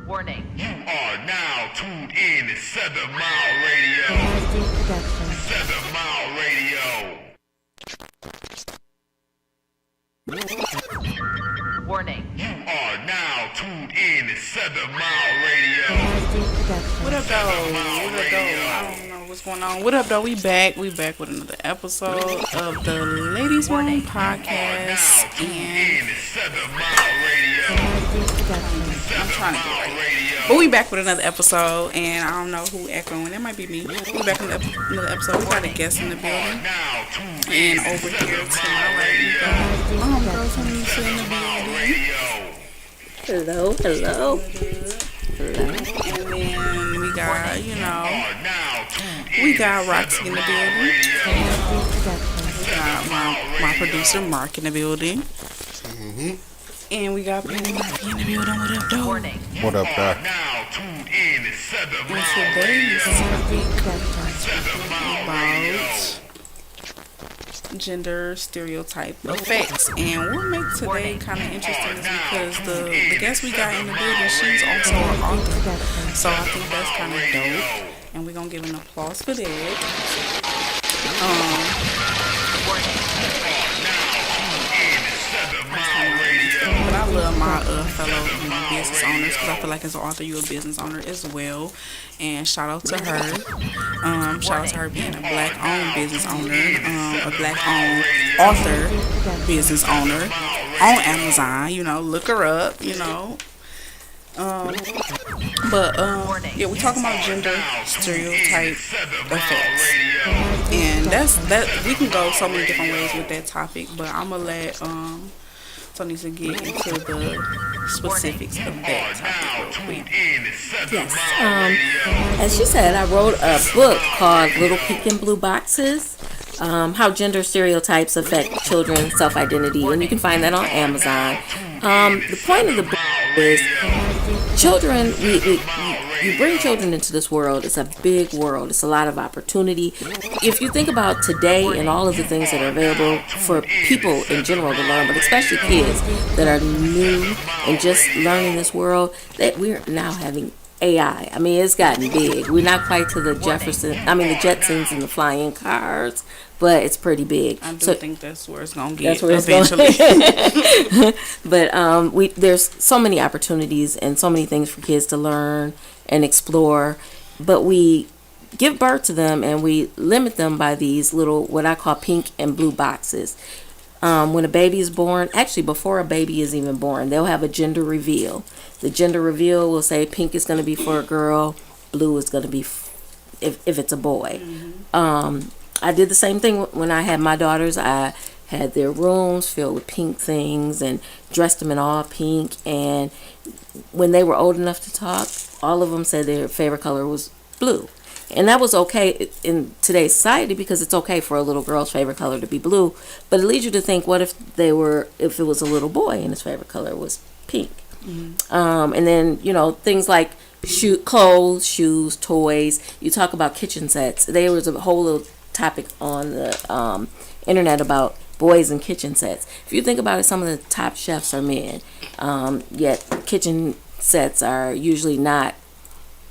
Warning. You are now tuned in to 7 Mile Radio. 7 Mile Radio. Warning. You are now tuned in to 7 Mile Radio. What up, though? I don't know what's going on. What up, though? We back with another episode of the Ladies Room Podcast. And I'm trying to get right. But we back with another episode, and I don't know who echoing. That might be me. We back with another episode. We got a guest in the building. And over here to my right, we got girl from in the building. Hello. And then we got, we got Roxy in the building. We got my producer Mark in the building. And we got Penny Murphy in the building. What up, though? Warning. What up, Doc? And today is about gender stereotype effects. And what makes today kind of interesting is because the guest we got in the building, she's also an author. So I think that's kind of dope. And we're going to give an applause for that. But I love my fellow business owners because I feel like as an author, you're a business owner as well. And shout out to her. Shout out to her being a black-owned business owner, a black-owned author business owner on Amazon. Look her up. Yeah, we're talking about gender stereotype effects, and that we can go so many different ways with that topic. But I'm gonna let Tony to get into the specifics of that topic real quick. Yes. As she said, I wrote a book called Little Pink and Blue Boxes, How Gender Stereotypes Affect Children's Self-Identity, and you can find that on Amazon. The point of the book is children, you bring children into this world. It's a big world. It's a lot of opportunity. If you think about today and all of the things that are available for people in general to learn, but especially kids that are new and just learning this world, that we're now having AI. I mean, it's gotten big. We're not quite to the Jetsons and the flying cars, but it's pretty big. I do think that's where it's going to get eventually. But there's so many opportunities and so many things for kids to learn and explore, but we give birth to them and we limit them by these little, what I call pink and blue boxes. When a baby is born, actually before a baby is even born, they'll have a gender reveal. The gender reveal will say pink is going to be for a girl, blue is going to be if it's a boy. I did the same thing when I had my daughters. I had their rooms filled with pink things and dressed them in all pink. And when they were old enough to talk, all of them said their favorite color was blue. And that was okay in today's society because it's okay for a little girl's favorite color to be blue. But it leads you to think, what if it was a little boy and his favorite color was pink? And then, things like clothes, shoes, toys. You talk about kitchen sets. There was a whole little topic on the internet about boys and kitchen sets. If you think about it, some of the top chefs are men, yet kitchen sets are usually not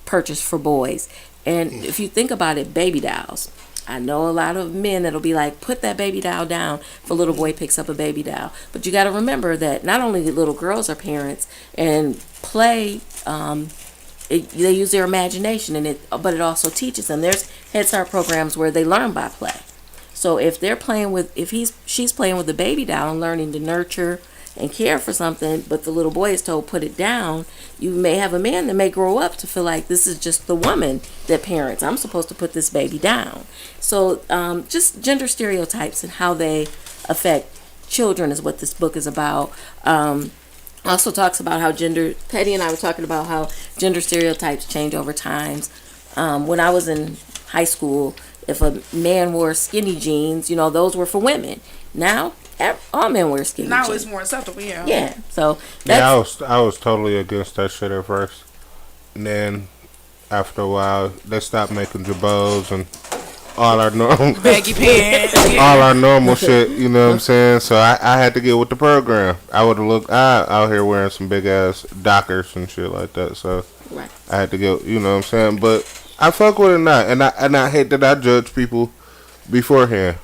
purchased for boys. And if you think about it, baby dolls. I know a lot of men that'll be like, put that baby doll down if a little boy picks up a baby doll. But you got to remember that not only the little girls are parents and play, they use their imagination but it also teaches them. There's Head Start programs where they learn by play. So if they're she's playing with the baby doll and learning to nurture and care for something, but the little boy is told put it down, you may have a man that may grow up to feel like this is just the woman that parents. I'm supposed to put this baby down. So just gender stereotypes and how they affect children is what this book is about. Also talks about how Petty and I were talking about how gender stereotypes change over time. When I was in high school, if a man wore skinny jeans, those were for women. Now all men wear skinny jeans. Now it's more acceptable, yeah. Yeah, so I was totally against that shit at first. And then after a while, they stopped making jabos and all our normal, baggy pants. all our normal shit. You know what I'm saying? So I had to get with the program. I would have looked out here wearing some big ass Dockers and shit like that. So Right. I had to get. You know what I'm saying? But I fuck with it not, and I hate that I judge people beforehand.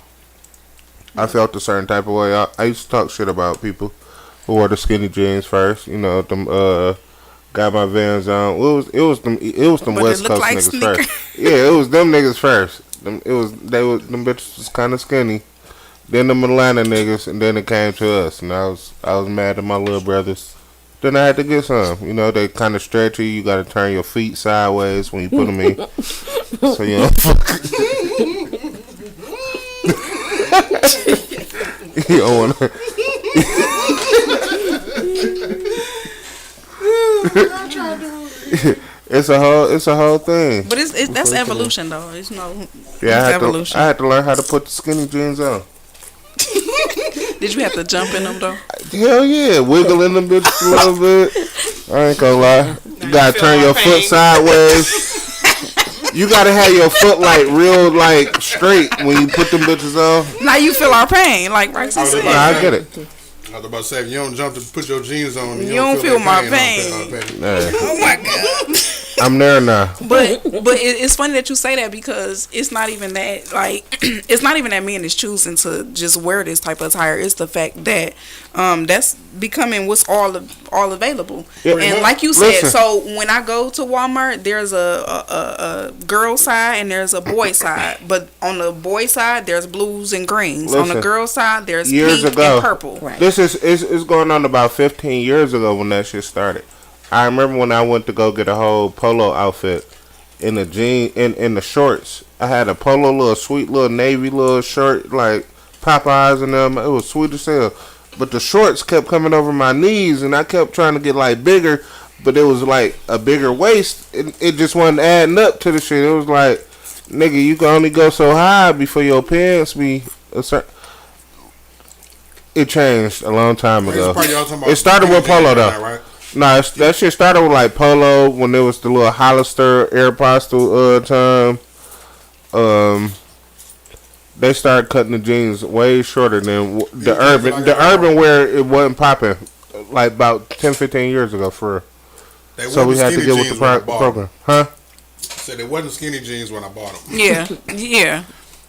I felt a certain type of way. I used to talk shit about people who wore the skinny jeans first. You know, them got my Vans on. It was them But West it Coast looked like niggas sneakers. first. Yeah, it was them niggas first. Them bitches was kind of skinny. Then them Atlanta niggas, and then it came to us, and I was mad at my little brothers. Then I had to get some. You know, they kind of stretchy. You got to turn your feet sideways when you put them in. So you know, you don't want to. It's a whole thing. But that's evolution though. It's no. Yeah, It's evolution. I had to learn how to put the skinny jeans on. Did you have to jump in them though? Hell yeah, wiggling them bitches a little bit. I ain't gonna lie. You gotta turn your foot sideways. You gotta have your foot like real like straight when you put them bitches on. Now you feel our pain, like Roxy said. Nah, I get it. I was about to say, if you don't jump to put your jeans on, You don't feel my that pain. Nah, Oh my god. I'm there now. But it's funny that you say that because it's not even that like it's not even that men is choosing to just wear this type of attire. It's the fact that that's becoming what's all available. Yeah, and like you said, listen. so when I go to Walmart, there's a girl side and there's a boy side. But on the boy side, there's blues and greens. On the Listen, girl side, there's years pink ago, and purple. Right. This is going on about 15 years ago when that shit started. I remember when I went to go get a whole polo outfit in the in the shorts. I had a polo little sweet little navy little shirt like Popeyes and them. It was sweet as hell. But the shorts kept coming over my knees and I kept trying to get like bigger, but it was like a bigger waist. It just wasn't adding up to the shit. It was like, nigga, you can only go so high before your pants be a certain. It changed a long time ago. It started with polo though. Right? Nah, that shit started with like polo when there was the little Hollister Aeropostale time. They started cutting the jeans way shorter than the urban wear. It wasn't popping like about 10-15 years ago for real. So we had to get with the program, huh? Said it wasn't skinny jeans when I bought them. Yeah.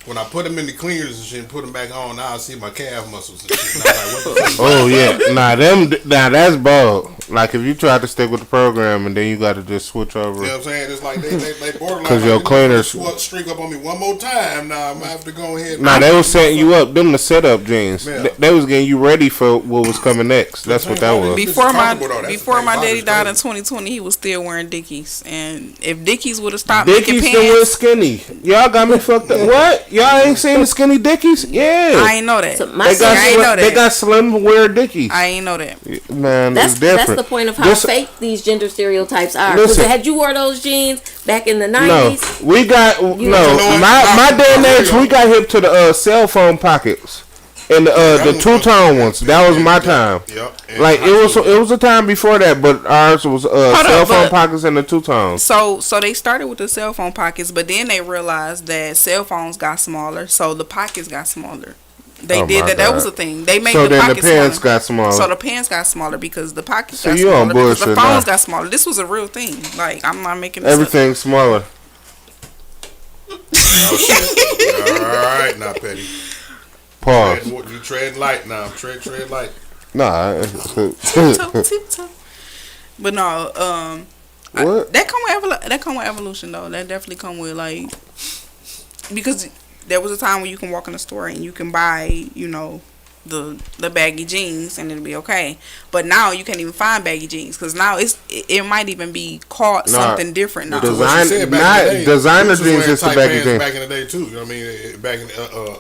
When I put them in the cleaners and shit and put them back on, now I see my calf muscles and shit. And I'm like, what the fuck? Oh yeah, nah, that's bold. Like if you try to stick with the program and then you got to just switch over. You know what I'm saying? It's like they borderline. Cause your cleaners streak up on me one more time. Now I'm gonna have to go ahead. Nah, they was setting you up. Them the setup jeans. Yeah. They was getting you ready for what was coming next. That's what that was. Before my Before daddy died in 2020, he was still wearing Dickies. And if Dickies would have stopped Dickies making still was pants, skinny. Y'all got me fucked up. What? Y'all ain't seen the skinny Dickies? Yeah. I ain't know that. So my son, I ain't know that. They got slim wear Dickies. I ain't know that. Man, that's it's different. that's the point of how This- fake these gender stereotypes are. Because Listen. had you wore those jeans back in the No, 90s, we got my day and age. We got hip to the cell phone pockets and the two tone ones. That was my time. Yep. Like it was a time before that, but ours was cell phone but- pockets and the two tones. So they started with the cell phone pockets, but then they realized that cell phones got smaller, so the pockets got smaller. They Oh did my that. That God. was the thing. They made So the then the pockets pants smaller. got smaller. So the pants got smaller because the pockets So got you smaller on because the bullshit phones now. got smaller. This was a real thing. Like I'm not making this Everything's smaller. All right, now, Petty. Pause. You tread light now. Tread light. Nah. up. Tiptoe. But no, What? that come with evolution though. That definitely come with like because there was a time when you can walk in the store and you can buy, the baggy jeans and it'll be okay. But now you can't even find baggy jeans because now it might even be called something different now. Designer jeans is the baggy jeans. Back in the day too. You know what I mean? Back in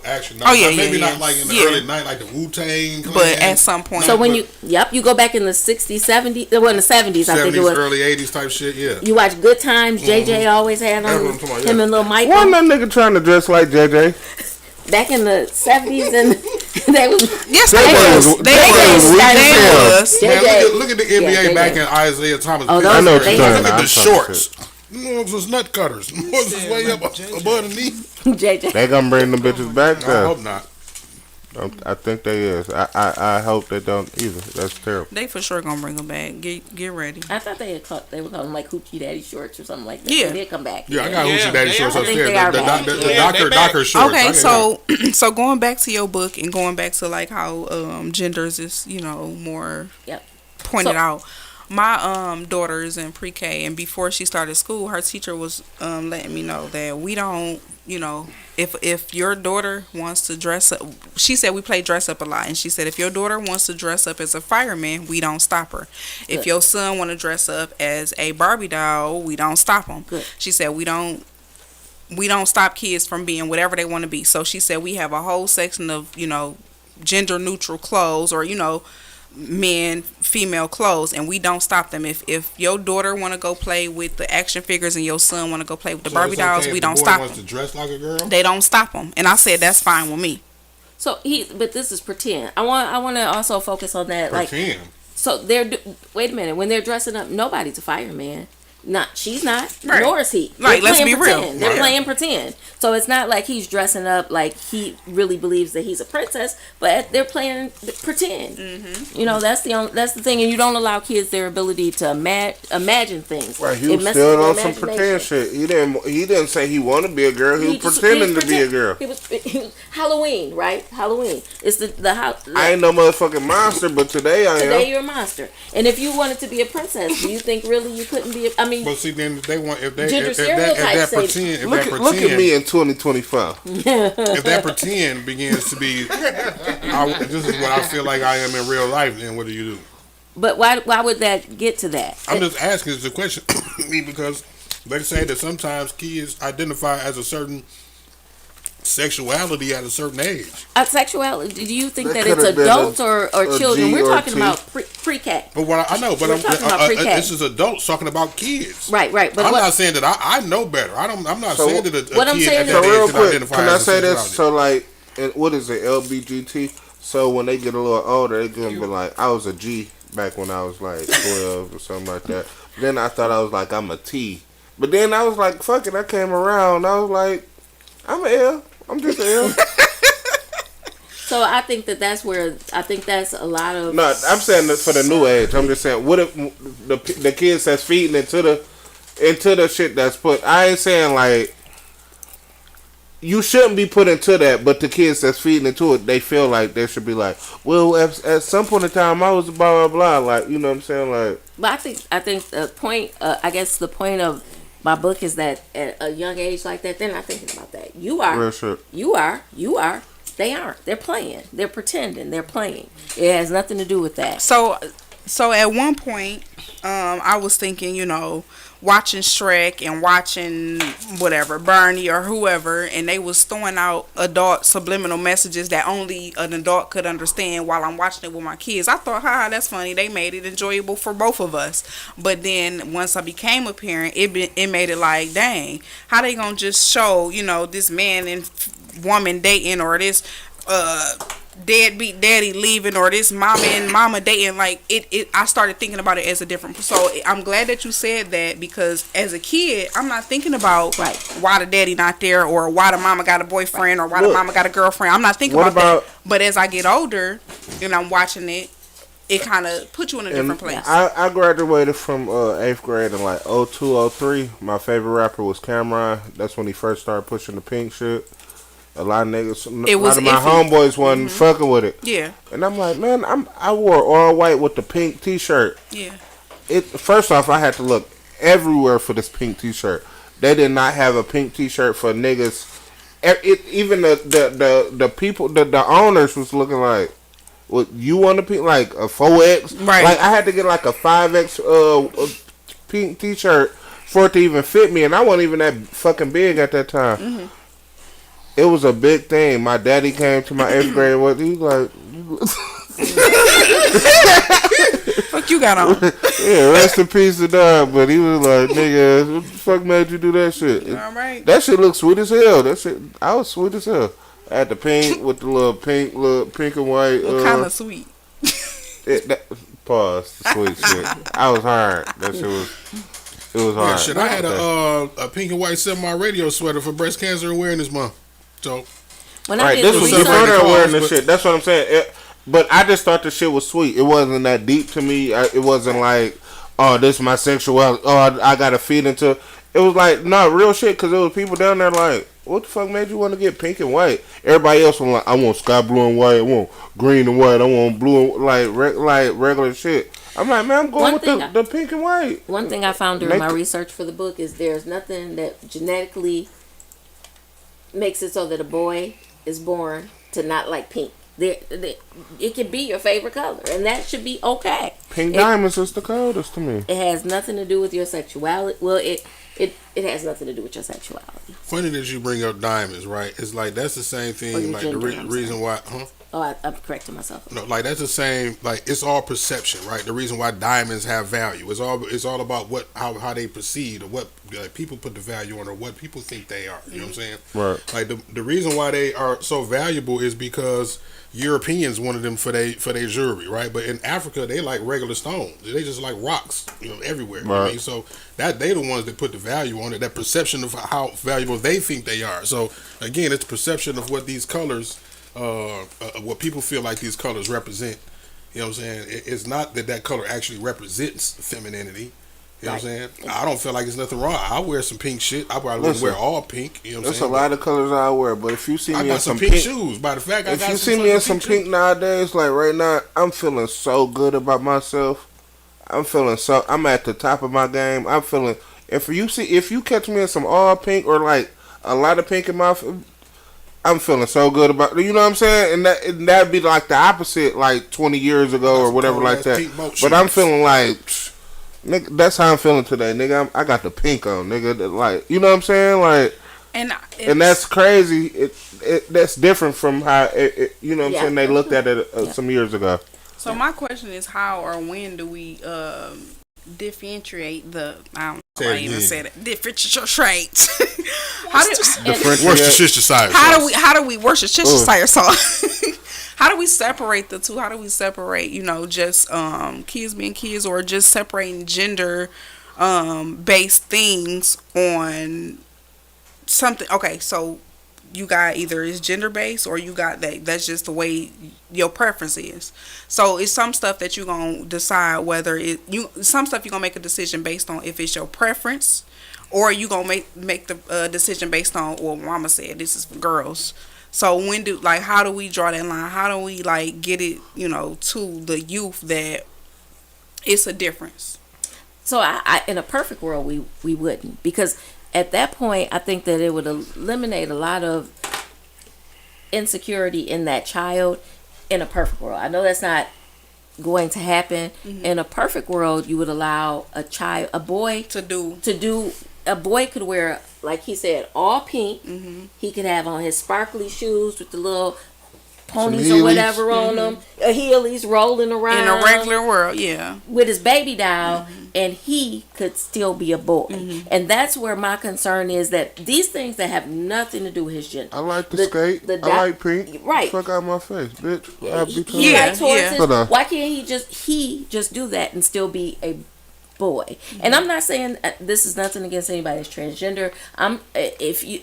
action. Oh, yeah, maybe yeah, not like in the yeah. early night, like the Wu-Tang. But at some point, so when you go back in the 60s, 70s, well in the 70s, I think it was. early 80s type shit. Yeah. You watch Good Times. JJ always had That's on what I'm talking about, him yeah. and Lil Mike. Wasn't that nigga trying to dress like JJ? Back in the 70s, and they was yes, They was they was. Man, JJ. look at the NBA Yeah, back JJ. in Isaiah Thomas. Oh, picture. I know what you're Look talking at about. the shorts. Those was nut cutters. Those was way up above the knee. JJ. They gonna bring them bitches back I though. hope not. I think they is. I hope they don't either. That's terrible. They for sure gonna bring them back. Get ready. I thought they were calling like Hoochie Daddy shorts or something like that. Yeah. So they'll come back. Yeah, I got Hoochie Daddy they shorts are. I think upstairs. they are back. The Docker shorts. Okay, I got so going back to your book and going back to like how genders is more Yep. pointed out. My daughter is in pre-K, and before she started school, her teacher was letting me know that we don't, if your daughter wants to dress up, she said we play dress up a lot, and she said if your daughter wants to dress up as a fireman, we don't stop her. If Good. your son want to dress up as a Barbie doll, we don't stop him. Good. She said we don't stop kids from being whatever they want to be. So she said we have a whole section of gender neutral clothes or men female clothes, and we don't stop them. If your daughter want to go play with the action figures and your son want to go play with the Barbie dolls, we don't stop wants them. to dress like a girl. They don't stop them, and I said that's fine with me. So but this is pretend. I want to also focus on that. Pretend. Like, so wait a minute. When they're dressing up, nobody's a fireman. She's not, Right. nor is he. Right, They're let's playing be real. pretend. They're Yeah. playing pretend. So it's not like he's dressing up like he really believes that he's a princess, but they're playing pretend. Mm-hmm. That's the thing, and you don't allow kids their ability to imagine things. Right, he It was messes still with their on some imagination. pretend shit. He didn't say he wanted to be a girl. He was pretending to be a girl. He was Halloween, right? Halloween. It's I ain't no motherfucking monster, but today I today am. you're a monster. And if you wanted to be a princess, do you think really you couldn't be? I mean, But see, then they want if Gender that stereotypes say- pretend Look at me in 2025. if that pretend begins to be, this is what I feel like I am in real life. Then what do you do? but why would that get to that? I'm just asking this a question because they say that sometimes kids identify as a certain sexuality at a certain age. Sexuality. Do you think That that it's could've been adults a or children? G We're or a talking T. about pre-K. But what I know, but We're talking about pre-K. this is adults talking about kids. Right. But I'm what, not saying that I know better. I'm not So saying that a what I'm kid saying at is- that So real age can quick, identify can I as a say this? sexuality. So like, what is it, LBGT? So when they get a little older, they gonna be like, I was a G back when I was like 12 or something like that. Then I thought I was like, I'm a T. But then I was like, fuck it, I came around. I was like, I'm an L. I'm just an L. so I think that's a lot of. No, I'm saying that for the new age. I'm just saying, what if the kids that's feeding into the shit that's put? I ain't saying like you shouldn't be put into that, but the kids that's feeding into it, they feel like they should be like, well, at some point in time, I was blah blah blah. Like, you know what I'm saying? Like, But I think the point. I guess the point of my book is that at a young age like that, they're not thinking about that. You are. real shit. You are. They aren't. They're playing. They're pretending. They're playing. It has nothing to do with that. So at one point, I was thinking, watching Shrek and watching whatever Bernie or whoever, and they was throwing out adult subliminal messages that only an adult could understand while I'm watching it with my kids. I thought, that's funny. They made it enjoyable for both of us. But then once I became a parent, it made it like, dang, how they gonna just show this man and woman dating, or this deadbeat daddy leaving, or this mama and mama dating? Like I started thinking about it as a different. So I'm glad that you said that, because as a kid, I'm not thinking about why the daddy not there, or why the mama got a boyfriend, or why the mama got a girlfriend. I'm not thinking about that. But as I get older and I'm watching it, it kind of puts you in a different place. I graduated from 8th grade in like 02, 03. My favorite rapper was Cameron. That's when he first started pushing the pink shit. A lot of niggas, a lot of my homeboys wasn't fucking with it. Yeah. And I'm like, man, I wore all white with the pink t-shirt. Yeah. First off, I had to look everywhere for this pink t-shirt. They did not have a pink t-shirt for niggas. Even the people, the owners was looking like, what, you want a pink, like a 4X? Right. Like, I had to get like a 5X pink t-shirt for it to even fit me, and I wasn't even that fucking big at that time. Mm-hmm. It was a big thing. My daddy came to my 8th grade. What he like? Fuck you got on? Yeah, rest in peace to dog. But he was like, nigga, what the fuck made you do that shit? All right. That shit looked sweet as hell. That shit, I was sweet as hell. I had the pink with the little pink and white. What kind of sweet? Pause. Sweet shit. I was hard. That shit was. It was Yeah, hard. shit. I had a pink and white 7 Mile Radio sweater for Breast Cancer Awareness Month. So, When Right, I did this the was research- before research, they're wearing this but- shit. That's what I'm saying. But I just thought the shit was sweet. It wasn't that deep to me. It wasn't like, oh, this is my sexuality. Oh, I got to feed into. It was like, no, real shit. Because there was people down there like, what the fuck made you want to get pink and white? Everybody else was like, I want sky blue and white. I want green and white. I want blue and like regular shit. I'm like, man, I'm going One thing with the pink and white. one thing I found during my Make- research for the book is there's nothing that genetically makes it so that a boy is born to not like pink. It can be your favorite color, and that should be okay. Pink It- diamonds is the coldest to me. It has nothing to do with your sexuality. Well, it has nothing to do with your sexuality. funny that you bring up diamonds, right? It's like that's the same Or thing. your Like the gender, I'm reason sorry. why, Oh, I'm correcting myself. No, like that's the same. Like it's all perception, right? The reason why diamonds have value is all about how they perceive or what people put the value on or what people think they are. You know what I'm saying? Right. Like the reason why they are so valuable is because Europeans wanted them for their jewelry, right? But in Africa, they like regular stones. They just like rocks, everywhere. You know what I Right. mean? So that they the ones that put the value on it. That perception of how valuable they think they are. So again, it's perception of what these colors. What people feel like these colors represent. You know what I'm saying? It's not that color actually represents femininity. You know what I'm saying? I don't feel like there's nothing wrong. I wear some pink shit. I probably wouldn't wear all pink. You know what I'm There's a saying? lot of colors I wear, but if you see I me in got some some pink shoes. By the fact, I If got you some see me in fucking some shoes. pink nowadays, like right now, I'm feeling so good about myself. I'm at the top of my game. I'm feeling. If you catch me in some all pink or like a lot of pink in my, I'm feeling so good about. You know what I'm saying? And that'd be like the opposite, like 20 years ago or whatever like that. pink boat But I'm shoes. feeling like. Nigga, that's how I'm feeling today, nigga. I got the pink on, nigga. Like, you know what I'm saying? Like, And and that's crazy. That's different from how you know what I'm Yeah. saying they looked at it some years ago. So my question is, how or when do we differentiate the? I don't know. Say I it even again. said it. Differentiate. how do Worcestershire how do we Worcestershire sauce? How do we separate the two? How do we separate, just kids being kids, or just separating gender based things on something? Okay, so you got either it's gender based or you got that's just the way your preference is. So it's some stuff that you're gonna decide whether some stuff you're gonna make a decision based on if it's your preference, or you gonna make the decision based on, well, mama said this is for girls. So how do we draw that line? How do we get it, to the youth that it's a difference? So I in a perfect world, we wouldn't, because at that point, I think that it would eliminate a lot of insecurity in that child. In a perfect world, I know that's not going to happen. Mm-hmm. In a perfect world, you would allow a boy To do. a boy could wear, like he said, all pink. Mm-hmm. He could have on his sparkly shoes with the little ponies Some or whatever on Mm-hmm. them, heelys rolling around In a regular world, yeah. with his baby doll, Mm-hmm. and he could still be a boy. And that's where my concern is, that these things that have nothing to do with his gender. I like the skate. I like pink. Right. Fuck out my face, bitch. I be telling He Yeah, likes horses. Hold on. Why can't he just do that and still be a boy? And I'm not saying this is nothing against anybody that's transgender.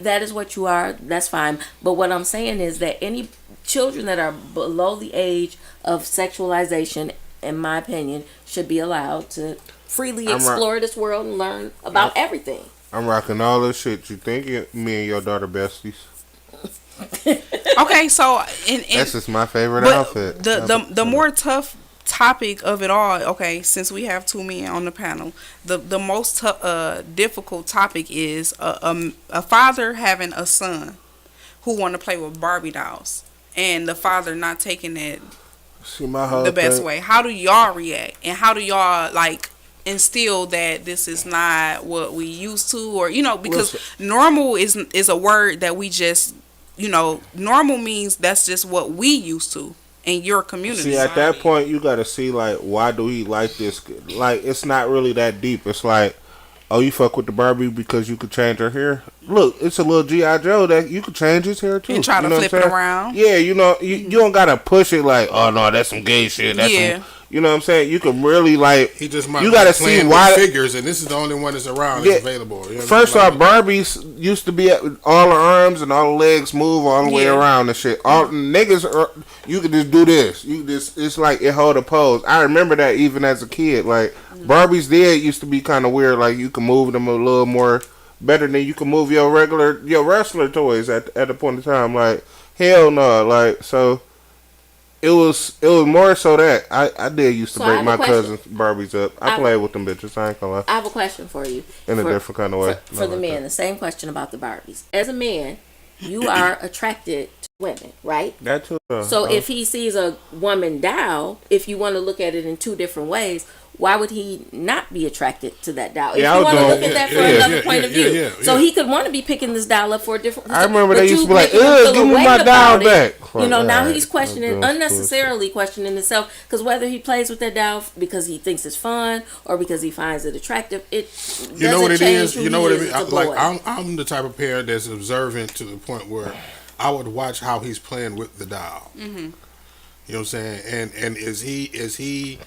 That is what you are, that's fine. But what I'm saying is that any children that are below the age of sexualization, in my opinion, should be allowed to freely explore this world and learn about everything. I'm rocking all this shit. You think me and your daughter besties? Okay, so That's just my favorite but outfit. the more tough topic of it all, okay, since we have two men on the panel, the most difficult topic is a father having a son who want to play with Barbie dolls, and the father not taking it See my whole the best thing. way. How do y'all react, and how do y'all instill that this is not what we used to, or because normal is a word that we just normal means that's just what we used to in your community. See, at that point, you gotta see why do he like this? Like, it's not really that deep. It's like, oh, you fuck with the Barbie because you could change her hair. Look, it's a little G.I. Joe that you could change his hair too. And try to You know flip what I'm it saying? around. Yeah, you don't gotta push it like, oh no, that's some gay shit. That's Yeah. You know what I'm saying? You can really like. He just might you gotta be playing see why with figures, and this is the only one that's around that's available. You know first off, Barbies used to be all the arms and all the legs move all the way around and shit. All niggas, you could just do this. You just it's like it hold a pose. I remember that even as a kid. Like Barbies did used to be kind of weird. Like you can move them a little more better than you can move your wrestler toys at a point in time. Like hell no. Like so. It was more so that I did used to break my cousin's Barbies up. I played with them bitches. I ain't gonna lie. I have a question for you. In a different kind of way. For the men, the same question about the Barbies. As a man, you are attracted to women, right? That too. So if he sees a woman doll, if you want to look at it in two different ways, why would he not be attracted to that doll? If you want to look at that from another point of view. So he could want to be picking this doll up for a different... I remember they used to be like, give me my doll back. You know, now he's questioning, unnecessarily questioning himself, because whether he plays with that doll because he thinks it's fun or because he finds it attractive, it doesn't you know what it change is? who You know he what is it as is? a Like boy. I'm the type of parent that's observant to the point where I would watch how he's playing with the doll. Mm-hmm. You know what I'm saying? And is he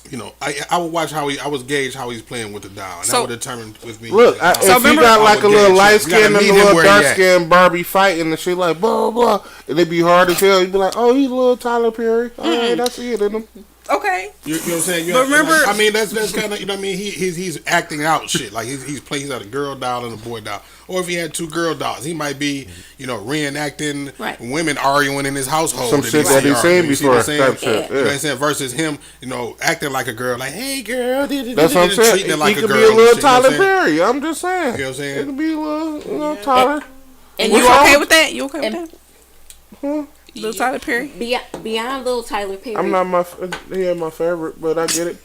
you know, I would watch I would gauge how he's playing with the doll, and that would determine with me. Look, if you got like a little light skin and a little dark skin Barbie fighting and shit like blah blah, and it be hard as hell. You be like, oh, he's a little Tyler Perry. All right, I see it in him. Okay. You know what I'm saying? But remember, I mean, that's kind of, you know what I mean? He's acting out shit. Like he's got a girl doll and a boy doll. Or if he had two girl dolls, he might be, you know, reenacting women arguing in his household. Some shit that he's seen before. You know what I'm saying? Versus him, you know, acting like a girl, like, hey girl, that's what I'm saying. He could be a little Tyler Perry. I'm just saying. You know what I'm saying? It could be a little Tyler. And you okay with that? You okay with that? Little Tyler Perry? Beyond Little Tyler Perry. I'm not he ain't my favorite, but I get it.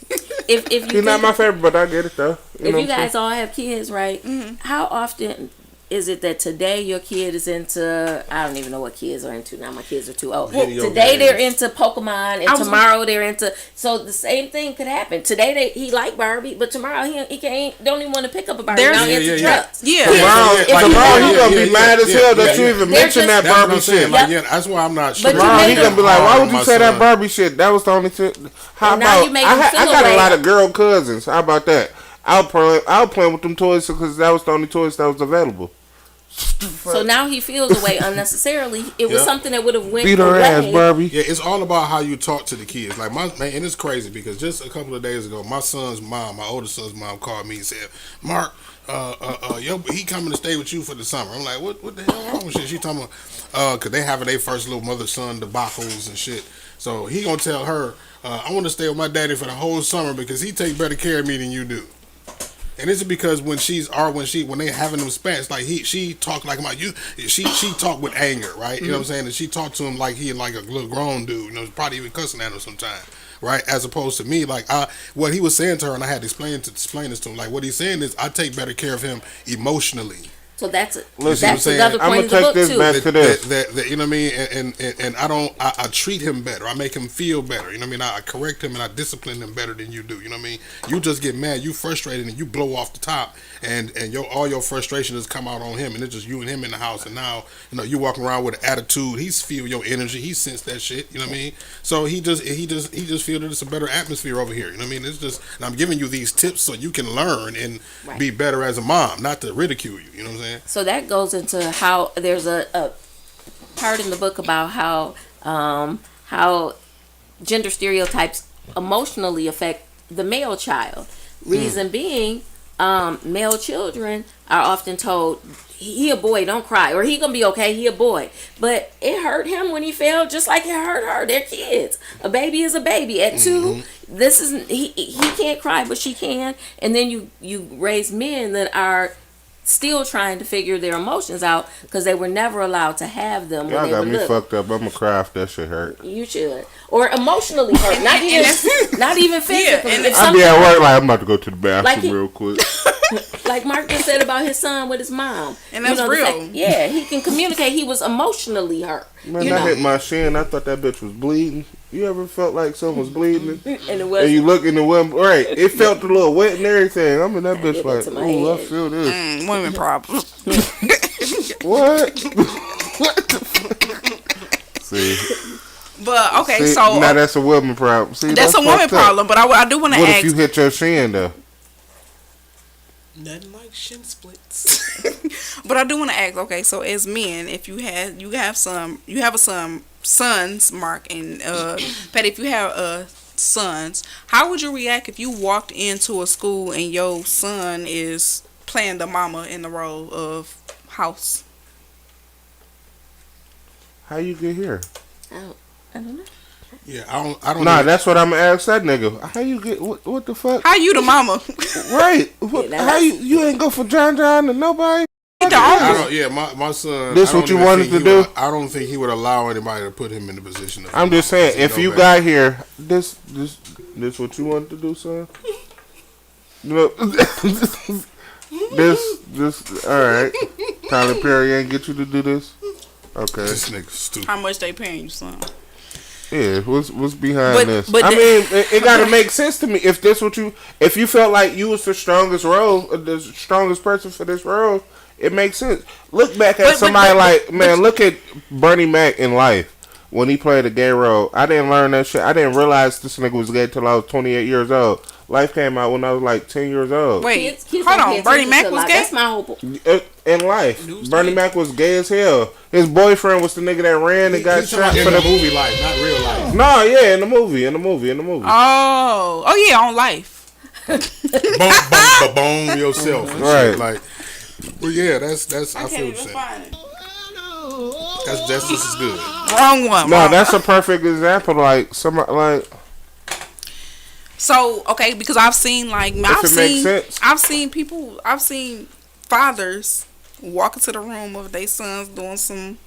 If he's not my favorite, but I get it though. If you guys all have kids, right? Mm-hmm. How often is it that today your kid is into, I don't even know what kids are into now, my kids are too old. Today they're into Pokemon and tomorrow they're into, so the same thing could happen. Today he like Barbie, but tomorrow he don't even want to pick up a Barbie. Now he's into trucks. Tomorrow he gonna be mad as hell that you even mentioned that Barbie shit. Like, that's why I'm not sure. Tomorrow he gonna be like, why would you say that Barbie shit? That was the only shit. How about, I got a lot of girl cousins. How about that? I was playing with them toys because that was the only toys that was available. So now he feels away unnecessarily. It was something that would have went beat her away. ass, Barbie. Yeah, it's all about how you talk to the kids. Like and it's crazy because just a couple of days ago, my oldest son's mom called me and said, "Mark, he coming to stay with you for the summer." I'm like, what the hell wrong with shit? She talking about, cause they having their first little mother-son debacles and shit. So he gonna tell her, I want to stay with my daddy for the whole summer because he take better care of me than you do. And this is because when they having them spats, like she talk like about you, she talk with anger, right? Mm-hmm. You know what I'm saying? And she talked to him like he like a little grown dude, you know, probably even cussing at him sometimes, right? As opposed to me, like what he was saying to her, and I had to explain this to him. Like what he's saying is, I take better care of him emotionally. So that's I'm another point gonna of the book this too. back to this. That you know what I mean, and I treat him better. I make him feel better. You know what I mean. I correct him and I discipline him better than you do. You know what I mean. You just get mad, you frustrated, and you blow off the top, and all your frustration has come out on him, and it's just you and him in the house. And now you walking around with an attitude. He's feel your energy. He sense that shit. You know what I mean. So he just feel that it's a better atmosphere over here. You know what I mean. It's just, and I'm giving you these tips so you can learn and be better as a mom, not to ridicule you. You know what I'm saying. So that goes into how there's a part in the book about how gender stereotypes emotionally affect the male child. Reason being, male children are often told, he a boy, don't cry, or he gonna be okay, he a boy. But it hurt him when he fell, just like it hurt her. They're kids. A baby is a baby. At 2, this is he can't cry, but she can. And then you raise men that are still trying to figure their emotions out because they were never allowed to have them. Y'all got me fucked up. I'm gonna cry if that shit hurt. You should, or emotionally hurt, not even physically. I'll be at work like I'm about to go to the bathroom real quick. Like Mark just said about his son with his mom, and that's real. He can communicate. He was emotionally hurt. Man, I hit my shin. I thought that bitch was bleeding. You ever felt like someone was bleeding? And it was. And you look in the wind, right? It felt a little wet and everything. I'm in that bitch like, ooh, I feel this. Women problems. What? What the fuck? See. But okay, See, so now that's a woman problem. See, that's a woman fucked up. problem. But I do want to What ask. if you hit your shin though? Nothing like shin splits. But I do want to ask. Okay, so as men, if you have some sons, Mark and Patty, if you have sons, how would you react if you walked into a school and your son is playing the mama in the role of house? How you get here? I don't know. Yeah, I don't. Nah, even- that's what I'm gonna ask that nigga. How you get? What the fuck? How you the mama? Right? What, Yeah, how you ain't go for John and nobody? I don't. Yeah, my son. This I don't what you even wanted think to he do? would- I don't think he would allow anybody to put him in the position of. I'm just saying, if No you better. got here, this what you wanted to do, son? No, this. All right. Tyler Perry ain't get you to do this. Okay. This nigga stupid. How much they paying you, son? Yeah, what's behind But- this? but I the- mean, it gotta make sense to me. If you felt like you was the strongest the strongest person for this role, it makes sense. Look back at somebody look at Bernie Mac in Life when he played a gay role. I didn't learn that shit. I didn't realize this nigga was gay till I was 28 years old. Life came out when I was like 10 years old. Wait, Kids hold don't pay on. Bernie attention Mac to was life. gay? That's my whole point. In Life, News Bernie tape. Mac was gay as hell. His boyfriend was the nigga that ran and got He's shot talking for in the the movie life, not real life. No, yeah, in the movie. Oh yeah, on Life. Bone yourself, and Right. shit. Like, well, yeah, that's. I feel what you're saying. find it. That's just as good. Wrong one. No, wrong. that's a perfect example. Like somebody like. So okay, because I've seen like it makes sense. I've seen fathers walk into the room of their sons doing some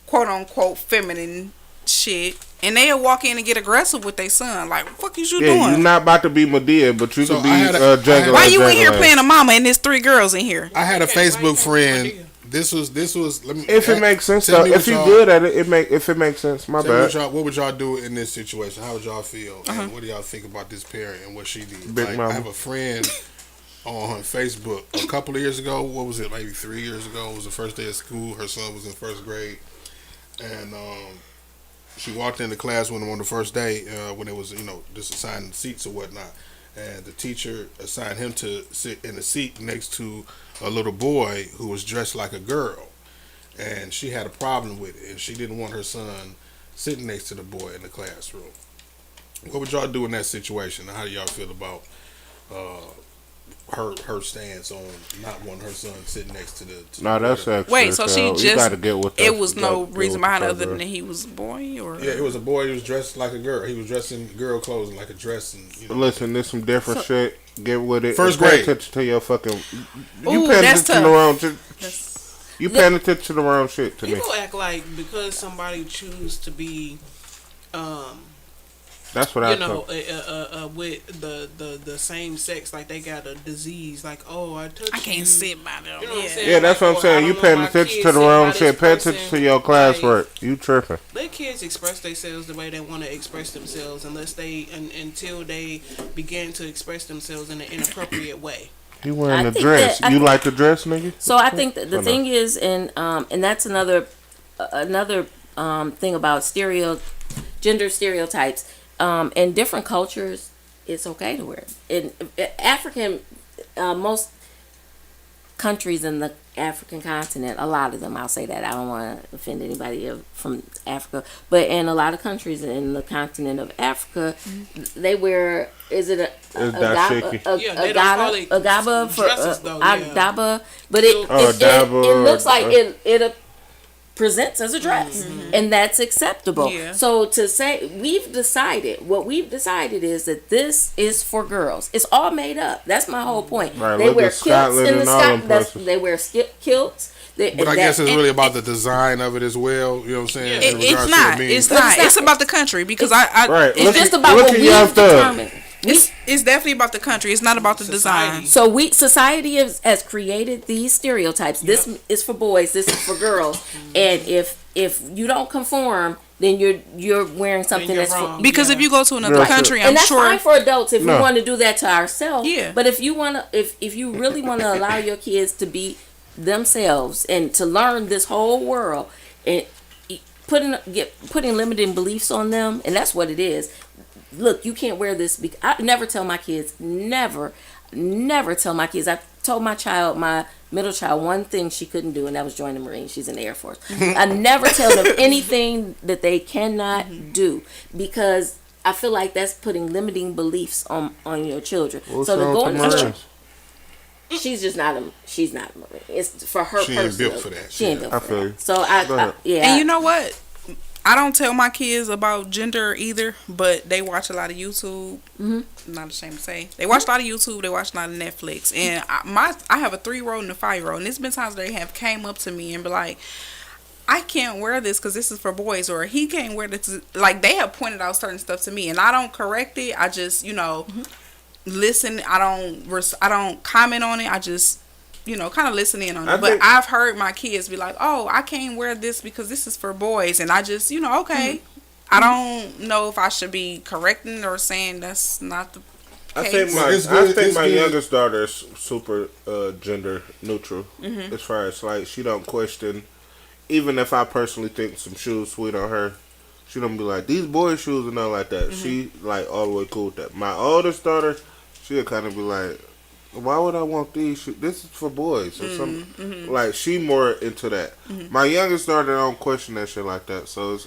quote unquote feminine shit, and they'll walk in and get aggressive with their son. Like, what the fuck is you Yeah, you're doing? not about to be Medea, but you So can be I had a- Jaguar. Why you in here playing a mama and there's 3 girls in here? I had a Okay, Facebook why friend. you This was. Let me. If it makes sense, tell though. me If what you're y'all- good at it, if it makes sense. My tell me bad. what would y'all do in this situation? How would y'all feel? And what do y'all think about this parent and what she did? Big Like, mama. I have a friend on Facebook a couple of years ago. What was it? Maybe 3 years ago. It was the first day of school. Her son was in first grade, and she walked into class with him on the first day when it was just assigning seats or whatnot. And the teacher assigned him to sit in a seat next to a little boy who was dressed like a girl. And she had a problem with it, and she didn't want her son sitting next to the boy in the classroom. What would y'all do in that situation? How do y'all feel about her stance on not wanting her son sitting next to the? No, that's boy? extra. Wait, so she you just gotta get with it was no reason behind it other than that he was a boy, or Yeah, it was a boy. He was dressed like a girl. He was dressed in girl clothes and like a dress and. Listen, there's some different shit. Get with it. First And pay grade. attention to your fucking. You Ooh, paying that's attention to the tough. wrong shit. You paying attention to the wrong shit to me. People act like because somebody choose to be, That's what I you know, thought. with the same sex, like they got a disease, like I touched I can't you. sit by them. You know what I'm saying? Yeah, that's what I'm Like, saying. I You don't paying know, my attention kids to the sit wrong by shit. this Pay attention person, to your like, classwork. You tripping. Let kids express themselves the way they want to express themselves, until they begin to express themselves in an inappropriate way. You wearing I a think dress. that- I You think- like the dress, nigga? So I think that the Hold thing is, and that's another thing about gender stereotypes. In different cultures, it's okay to wear it. In African, most countries in the African continent, a lot of them, I'll say that, I don't want to offend anybody from Africa, but in a lot of countries in the continent of Africa, they wear, is it It's dashiki. Yeah, they don't call it agaba for dresses, though, yeah. agaba, but it daba, looks like it presents as a dress, and that's acceptable. Yeah. So to say what we've decided is that this is for girls. It's all made up. That's my whole point. Right, They look wear at kilts Scotland in the and all them places. They wear kilts. But I guess it's really about the design of it as well. You know what I'm saying? In It's regards to not. it being- It's not. It's about the country because I Right. It's Look just at- about look what at we've Young Thug. determined. It's definitely about the country. It's not about the design. So society has created these stereotypes. This is for boys. This is for girls. And if you don't conform, then you're wearing something you're that's wrong. Because if you go to another Girl, country, I'm and that's sure. fine for adults if No. we want to do that to ourselves. Yeah. But if you wanna, if you really want to allow your kids to be themselves and to learn this whole world, and putting limiting beliefs on them, and that's what it is. Look, you can't wear this. I never tell my kids. Never tell my kids. I told my middle child one thing she couldn't do, and that was join the Marines. She's in the Air Force. I never tell them anything that they cannot do, because I feel like that's putting limiting beliefs on your children. What's so to wrong go with in the the Marines? she's not a Marine. It's for her. She ain't built for that. She ain't built I for feel that. you. So I And you know what? I don't tell my kids about gender either, but they watch a lot of YouTube. I'm not ashamed to say they watch a lot of YouTube. They watch a lot of Netflix, and I have a 3-year-old and a 5-year-old, and there's been times they have came up to me and be like, I can't wear this because this is for boys, or he can't wear this. Like, they have pointed out certain stuff to me, and I don't correct it. I just listen. I don't comment on it. I just kind of listen in on it. But I've heard my kids be like, oh, I can't wear this because this is for boys. And I just, okay. I don't know if I should be correcting or saying that's not the case. I think my youngest daughter is super gender neutral. As far as, like, she don't question, even if I personally think some shoes sweet on her, she don't be like, these boy shoes and nothing like that. She, like, all the way cool with that. My oldest daughter, she'll kind of be like, why would I want these shoes? This is for boys or something. Like, she more into that. My youngest daughter don't question that shit like that. So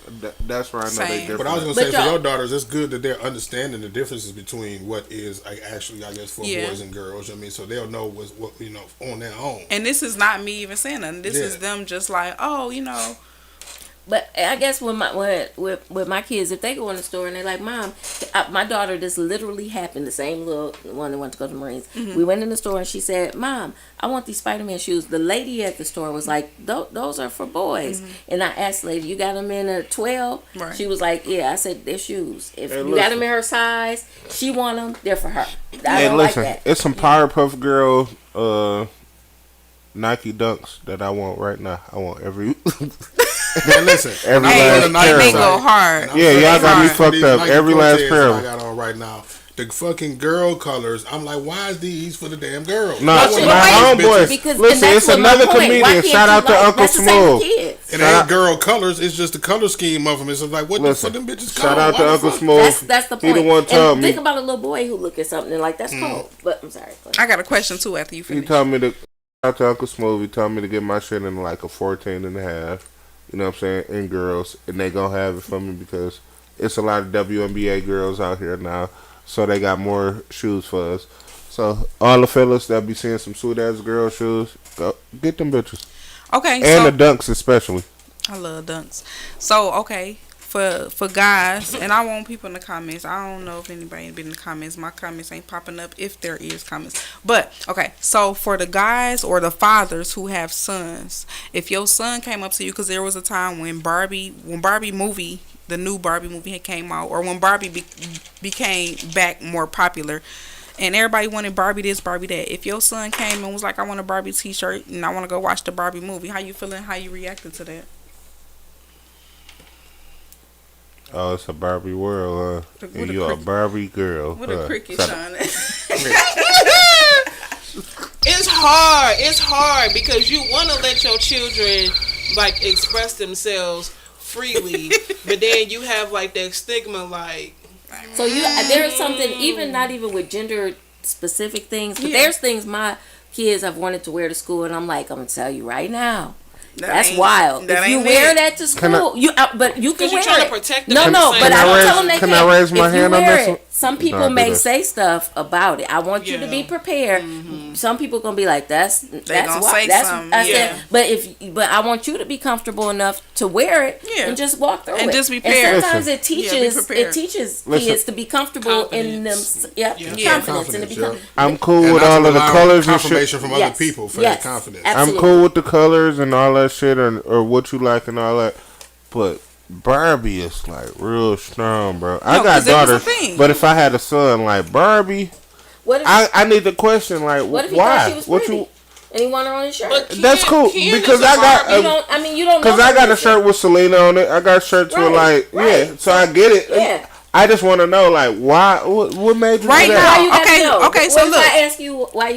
that's where I know they different. But I was gonna say, for your daughters, it's good that they're understanding the differences between what is actually, I guess, for boys and girls. I mean, so they'll know what on their own. And this is not me even saying nothing. This is them just like, oh. But I guess with my kids, if they go in the store and they're like, Mom, my daughter, this literally happened, the same little one that went to go to the Marines. We went in the store and she said, Mom, I want these Spider-Man shoes. The lady at the store was like, those are for boys. And I asked the lady, you got them in a 12? Right. She was like, yeah. I said, they're shoes. If you got them in her size, she want them, they're for her. I don't like that. It's some Powerpuff Girl Nike Dunks that I want right now. I want every... Man, listen, every last pair. They go hard. Yeah, y'all got me fucked up. Every last pair. I got on right now. The fucking girl colors. I'm like, why is these for the damn girls? No, my homeboys. Listen, it's another comedian. Shout out to Uncle Smooth. It ain't girl colors. It's just the color scheme of them. It's like, what the fuck them bitches shout out to Uncle Smooth. That's the point. He the one told me. Think about a little boy who look at something and like, that's cold. But I'm sorry. I got a question too after you finish. He told me to. Shout out to Uncle Smooth. He told me to get my shit in like a 14.5. You know what I'm saying? And girls. And they gonna have it for me because it's a lot of WNBA girls out here now. So they got more shoes for us. So all the fellas that be seeing some sweet ass girl shoes, go get them bitches. Okay. And the Dunks especially. I love Dunks. So, okay. For guys, and I want people in the comments. I don't know if anybody been in the comments. My comments ain't popping up if there is comments. But okay, so for the guys or the fathers who have sons, if your son came up to you, because there was a time when Barbie movie, the new Barbie movie had came out, or when Barbie became back more popular, and everybody wanted Barbie this, Barbie that. If your son came and was like, I want a Barbie t-shirt and I want to go watch the Barbie movie, how you feeling? How you reacted to that? Oh, it's a Barbie world, huh? And you a Barbie girl. What a cricket, Sean. It's hard because you want to let your children like express themselves freely, but then you have like that stigma, like. So there's something not even with gender specific things, but there's things my kids have wanted to wear to school, and I'm like, I'm gonna tell you right now. That's wild. If you wear that to school, but you can wear it. To protect them No, but I don't tell them they can't. Can I raise my hand on this one? Some people may say stuff about it. I want you to be prepared. Some people gonna be like, "That's why." But I want you to be comfortable enough to wear it and just walk through it. And just be prepared. And sometimes it teaches kids to be comfortable in them. Confidence and to be. I'm cool with all of the colors and confirmation from other people for that confidence. I'm cool with the colors and all that shit, or what you like and all that, but Barbie is like real strong, bro. I got daughters, but if I had a son like Barbie, I need to question like what if he why? Thought she was what pretty? you? And he want her on his shirt. That's cool because I got. You don't know. Because I got a shirt with Selena on it. I got shirts with like so I get it. Yeah. I just want to know, like, why? What made you Right do now, that? Why you gotta know? okay, so what if look. I ask you why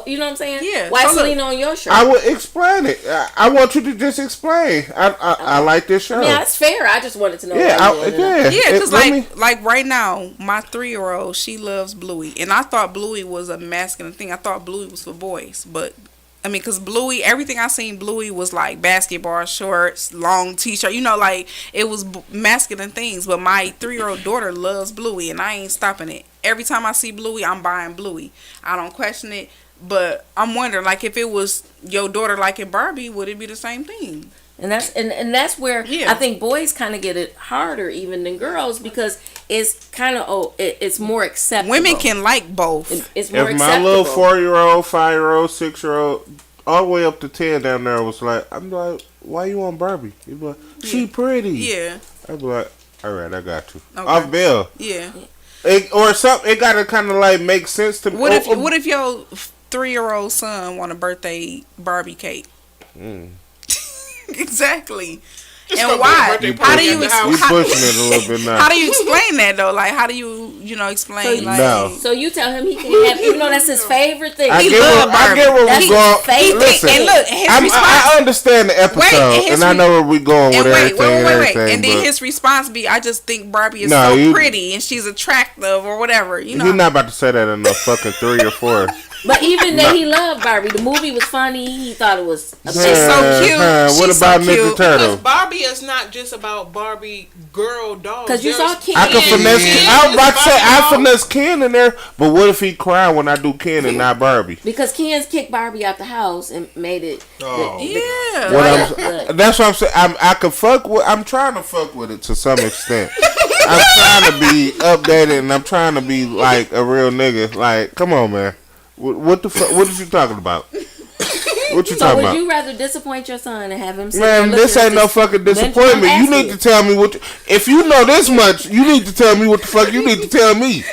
you know what I'm saying? Yeah, Why so look. Selena on your shirt? I would explain it. I want you to just explain. I like this show. Yeah, that's fair. I just wanted to know. Yeah, why you wanted to know. Yeah, because let me- like right now, my 3-year-old, she loves Bluey, and I thought Bluey was a masculine thing. I thought Bluey was for boys, but I mean, because Bluey, everything I seen Bluey was like basketball shorts, long t-shirt, like it was masculine things. But my 3-year-old daughter loves Bluey, and I ain't stopping it. Every time I see Bluey, I'm buying Bluey. I don't question it, but I'm wondering, like, if it was your daughter liking Barbie, would it be the same thing? And that's where Yeah. I think boys kind of get it harder even than girls because it's kind of it's more acceptable. Women can like both. It's more If my acceptable. little 4-year-old, 5-year-old, 6-year-old, all the way up to 10 down there was like, I'm like, why you want Barbie? He'd be like, she pretty. Yeah, I'd be like, all right, I got you. Okay. Off bill. yeah. Or something. It gotta kind of like make sense to me. What if your 3-year-old son want a birthday Barbie cake? Exactly. It's And gonna be a why? birthday How do party you at the ex- house. You how, pushing it a little bit now. how do you explain that though? Like, how do you explain? So you- like, No. So you tell him he can have, even though that's his favorite thing. I He get love where, I Barbie. get where That's we're going. his favorite Listen, thing. and look, his response. I understand the episode, and his and I know where we're going with And everything and everything. and then but his response be, "I just think Barbie is No, so you- pretty and she's attractive or whatever." You know. you're not about to say that in a fucking 3 or 4. But even that he loved Barbie. The movie was funny. He thought it was. She's so cute. What She's about so Ninja cute. Turtle? Because Barbie is not just about Barbie girl dolls. Because you saw Ken. I can finesse. Ken I was is about to say I Barbie finesse Ken in there, but what if he cry when I do Ken and not Barbie? Because Ken's kicked Barbie out the house and made it. Oh. Yeah. What But- I'm, that's what I'm saying. I can fuck with. I'm trying to fuck with it to some extent. I'm trying to be updated and I'm trying to be like a real nigga. Like, come on, man. What the fuck? What is you talking about? What you So talking would about? you rather disappoint your son and have him? sit Man, and this look at ain't no fucking disappointment. You need to tell me what. If you know this much, you need to tell me what the fuck you need to tell me.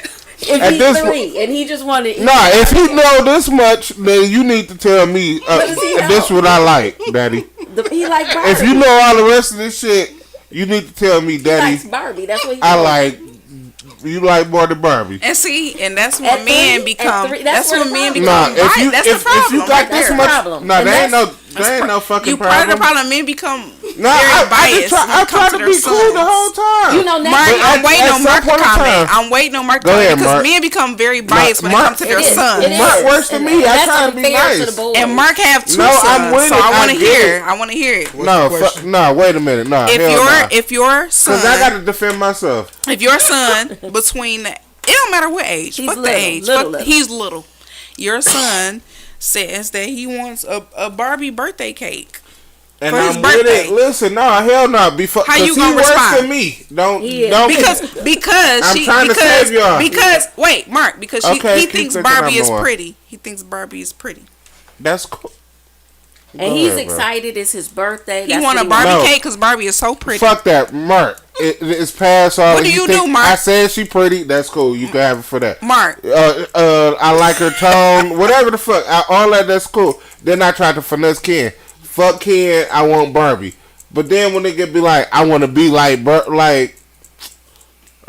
If at he's this 3 and he just wanted. Nah, if he know this much, then you need to tell me. What does he know? This what I like, Daddy. He like Barbie. If you know all the rest of this shit, you need to tell me, he Daddy. likes Barbie. That's what he I likes. like. You like more than Barbie. And see, and that's At when men 3, become. at 3, That's where when the men problem become. Nah, if right. you That's if the problem. you got right this there. much, problem. no, And there ain't that's- no, there ain't no fucking You part of the problem. problem. Men become No, very I biased. when I it try comes to their be cool sons. the whole time. You know, Mark, Netflix. I'm waiting at on some Mark to point in comment. time- I'm waiting on Mark to Go comment ahead, because Mark. men become very biased when it Mark- comes to their It is. sons. It is. Mark worse than And me. I that's try to be unfair to nice. the boys. And Mark have 2 No, sons, I'm with so it. I want I to get hear. it. I want to hear it. No, no, wait a minute. No, If your son, because I got to defend myself. if your son between it don't matter what age, He's fuck the little, age, little. he's little. Your son says that he wants a Barbie birthday cake. And For his I'm with birthday. it. Listen, no, hell no. Before, How you he gonna worse respond? than me. Don't Yeah. Because I'm she trying to save y'all. because wait, Mark, because Okay, he keep thinks thinking Barbie I'm is more. pretty. He thinks Barbie is pretty. That's cool. And Go he's ahead, bro. excited. It's his birthday. He That's want a what Barbie No. cake because Barbie is so pretty. Fuck that, Mark. It's past all. What do he you think- do, Mark? I said she pretty. That's cool. You can have it for that. Mark, I like her tone. Whatever the fuck. All that's cool. Then I tried to finesse Ken. Fuck Ken. I want Barbie. But then when they get be like, I want to be like, like.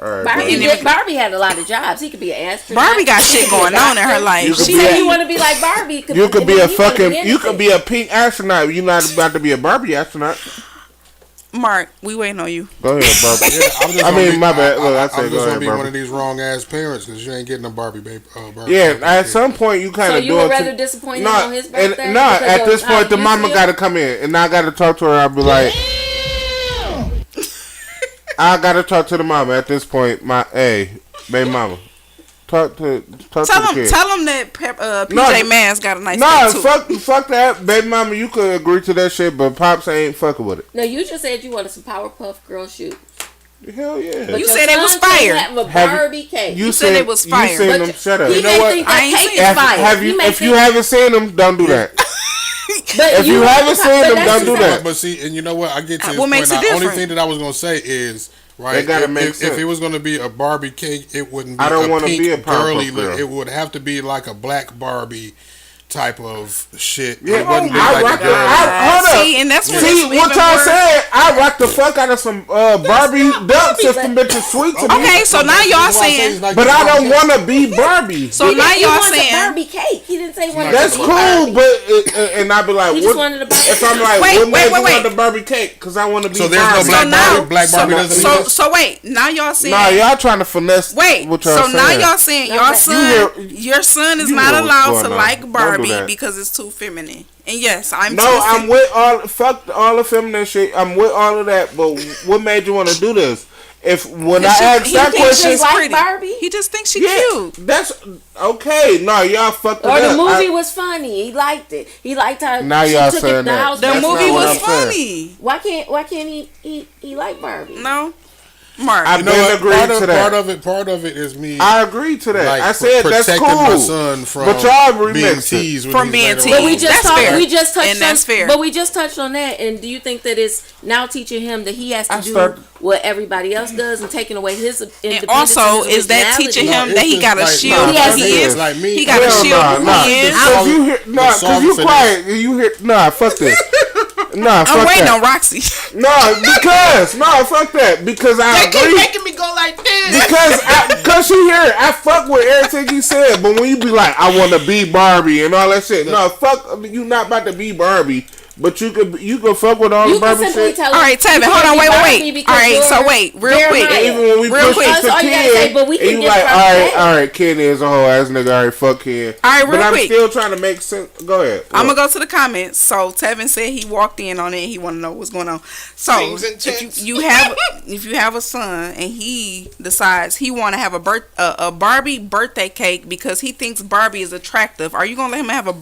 All right, Barbie had a lot of jobs. He could be an astronaut. Barbie got shit going on in her You life. could She be Say a- you want to be like Barbie. You could be a fucking. You You could be a pink astronaut. You're not about to be a Barbie astronaut. Mark, we waiting on you. Go ahead, Barbie. Yeah, I'm just I gonna mean, be- my bad. Look, I I'm said just go gonna ahead, be one Barbie. of these wrong ass parents because you ain't getting a Barbie baby. Barbie Yeah, baby at kid. some point you kind So of you do would it. rather disappoint him on his birthday? No, Because at of this how point the you mama feel? got to come in, and I got to talk to her. I'll be like, I got to talk to the mama at this point. My baby mama, talk to Tell the him, kid. tell him that PJ No. Masks got a nice No, cake too. fuck that, baby mama. You could agree to that shit, but pops ain't fucking with it. No, you just said you wanted some Powerpuff Girl shoes. Hell yeah. But You your said it was son can't fire. Have a Have you- Barbie cake. You said it was fire. You seen But them? Shut up. He You know may what? think I that ain't cake seen is it. fire. Have He you? may If you think- haven't seen them, don't do that. but if you haven't seen but them, that's don't do just- that. But see, and you know what? I get to this What point. makes it Now, the only different? thing that I was gonna say is right. It gotta if, make if, sense. if it was gonna be a Barbie cake, it wouldn't be. I don't a wanna pink be a Powerpuff girly Girl. look. It would have to be like a black Barbie type of shit. Yeah, It wasn't big I like rock the girls. hold up. See, and that's what See, what y'all said, I rock the fuck out of some Barbie ducks if them bitches sweet to me. Okay, so now y'all That's why I say saying, it's like But the I don't Barbie want to be Barbie. so now He y'all wants a saying, Barbie cake. He didn't say one. That's cool, but and I'd be like, He what, just wanted a Barbie if I'm like, Wait, what made you wait. want the Barbie cake? Because I want to be So there's no Barbie. black so now, Barbie. Black Barbie doesn't so, exist? so wait, now y'all saying, Nah, y'all trying to finesse. wait, what so y'all now saying. y'all saying your Okay. son, You your son is you not know what's allowed to going on. like Don't do Barbie that. because it's too feminine. And yes, I'm No, twisted. I'm with all the feminine shit. I'm with all of that. But what made you want to do this? If when I asked that question, just like pretty. Barbie? He just thinks she yeah, cute. that's okay. No, y'all fucked it Or up. the movie was funny. He liked it. He liked how Now she y'all took saying it the that. house. The That's movie not what was I'm saying. funny. Why can't he like Barbie? No, Mark. I You know been what? agreed to that. Part of it is me. I agree to that. like, I said that's protecting cool. my son from But y'all being remixed it. teased. From being later teased. But we on. just That's talked. fair. We just touched And that's on. fair. But we just touched on that. And do you think that it's now teaching him that he has to do what everybody else does and taking away his independence? And also, and his is that originality? teaching No, him it's that he just got to like- shield no, He has who to he be. is? Like me, He got to Hell shield nah, who nah. he is. Cause you hear, nah, the cause song you for quiet. You hear, nah, fuck this. Nah, fuck I'm waiting that. on Roxy. Fuck that. Because I They keep agree. making me go like this. Cause she hear it. I fuck with everything you said, but when you be like, I want to be Barbie and all that shit, no, fuck. You not about to be Barbie, but you could fuck with all You the can Barbie simply shit. tell All him, right, Tevin, you hold can't on, be wait. Barbie because All right, you're so wait, real quick. Jeremiah. Even when we Real push quick. it That's to all you gotta Ken, say, but we and can you give like, Barbie all right, Ken is a whole ass nigga. All right, fuck Ken. All right, real but I'm quick. still trying to make sense. Go ahead. I'm gonna go to the comments. So Tevin said he walked in on it. And he want to know what's going on. So Seems intense. if you have a son and he decides he want to have a Barbie birthday cake because he thinks Barbie is attractive, are you gonna let him have a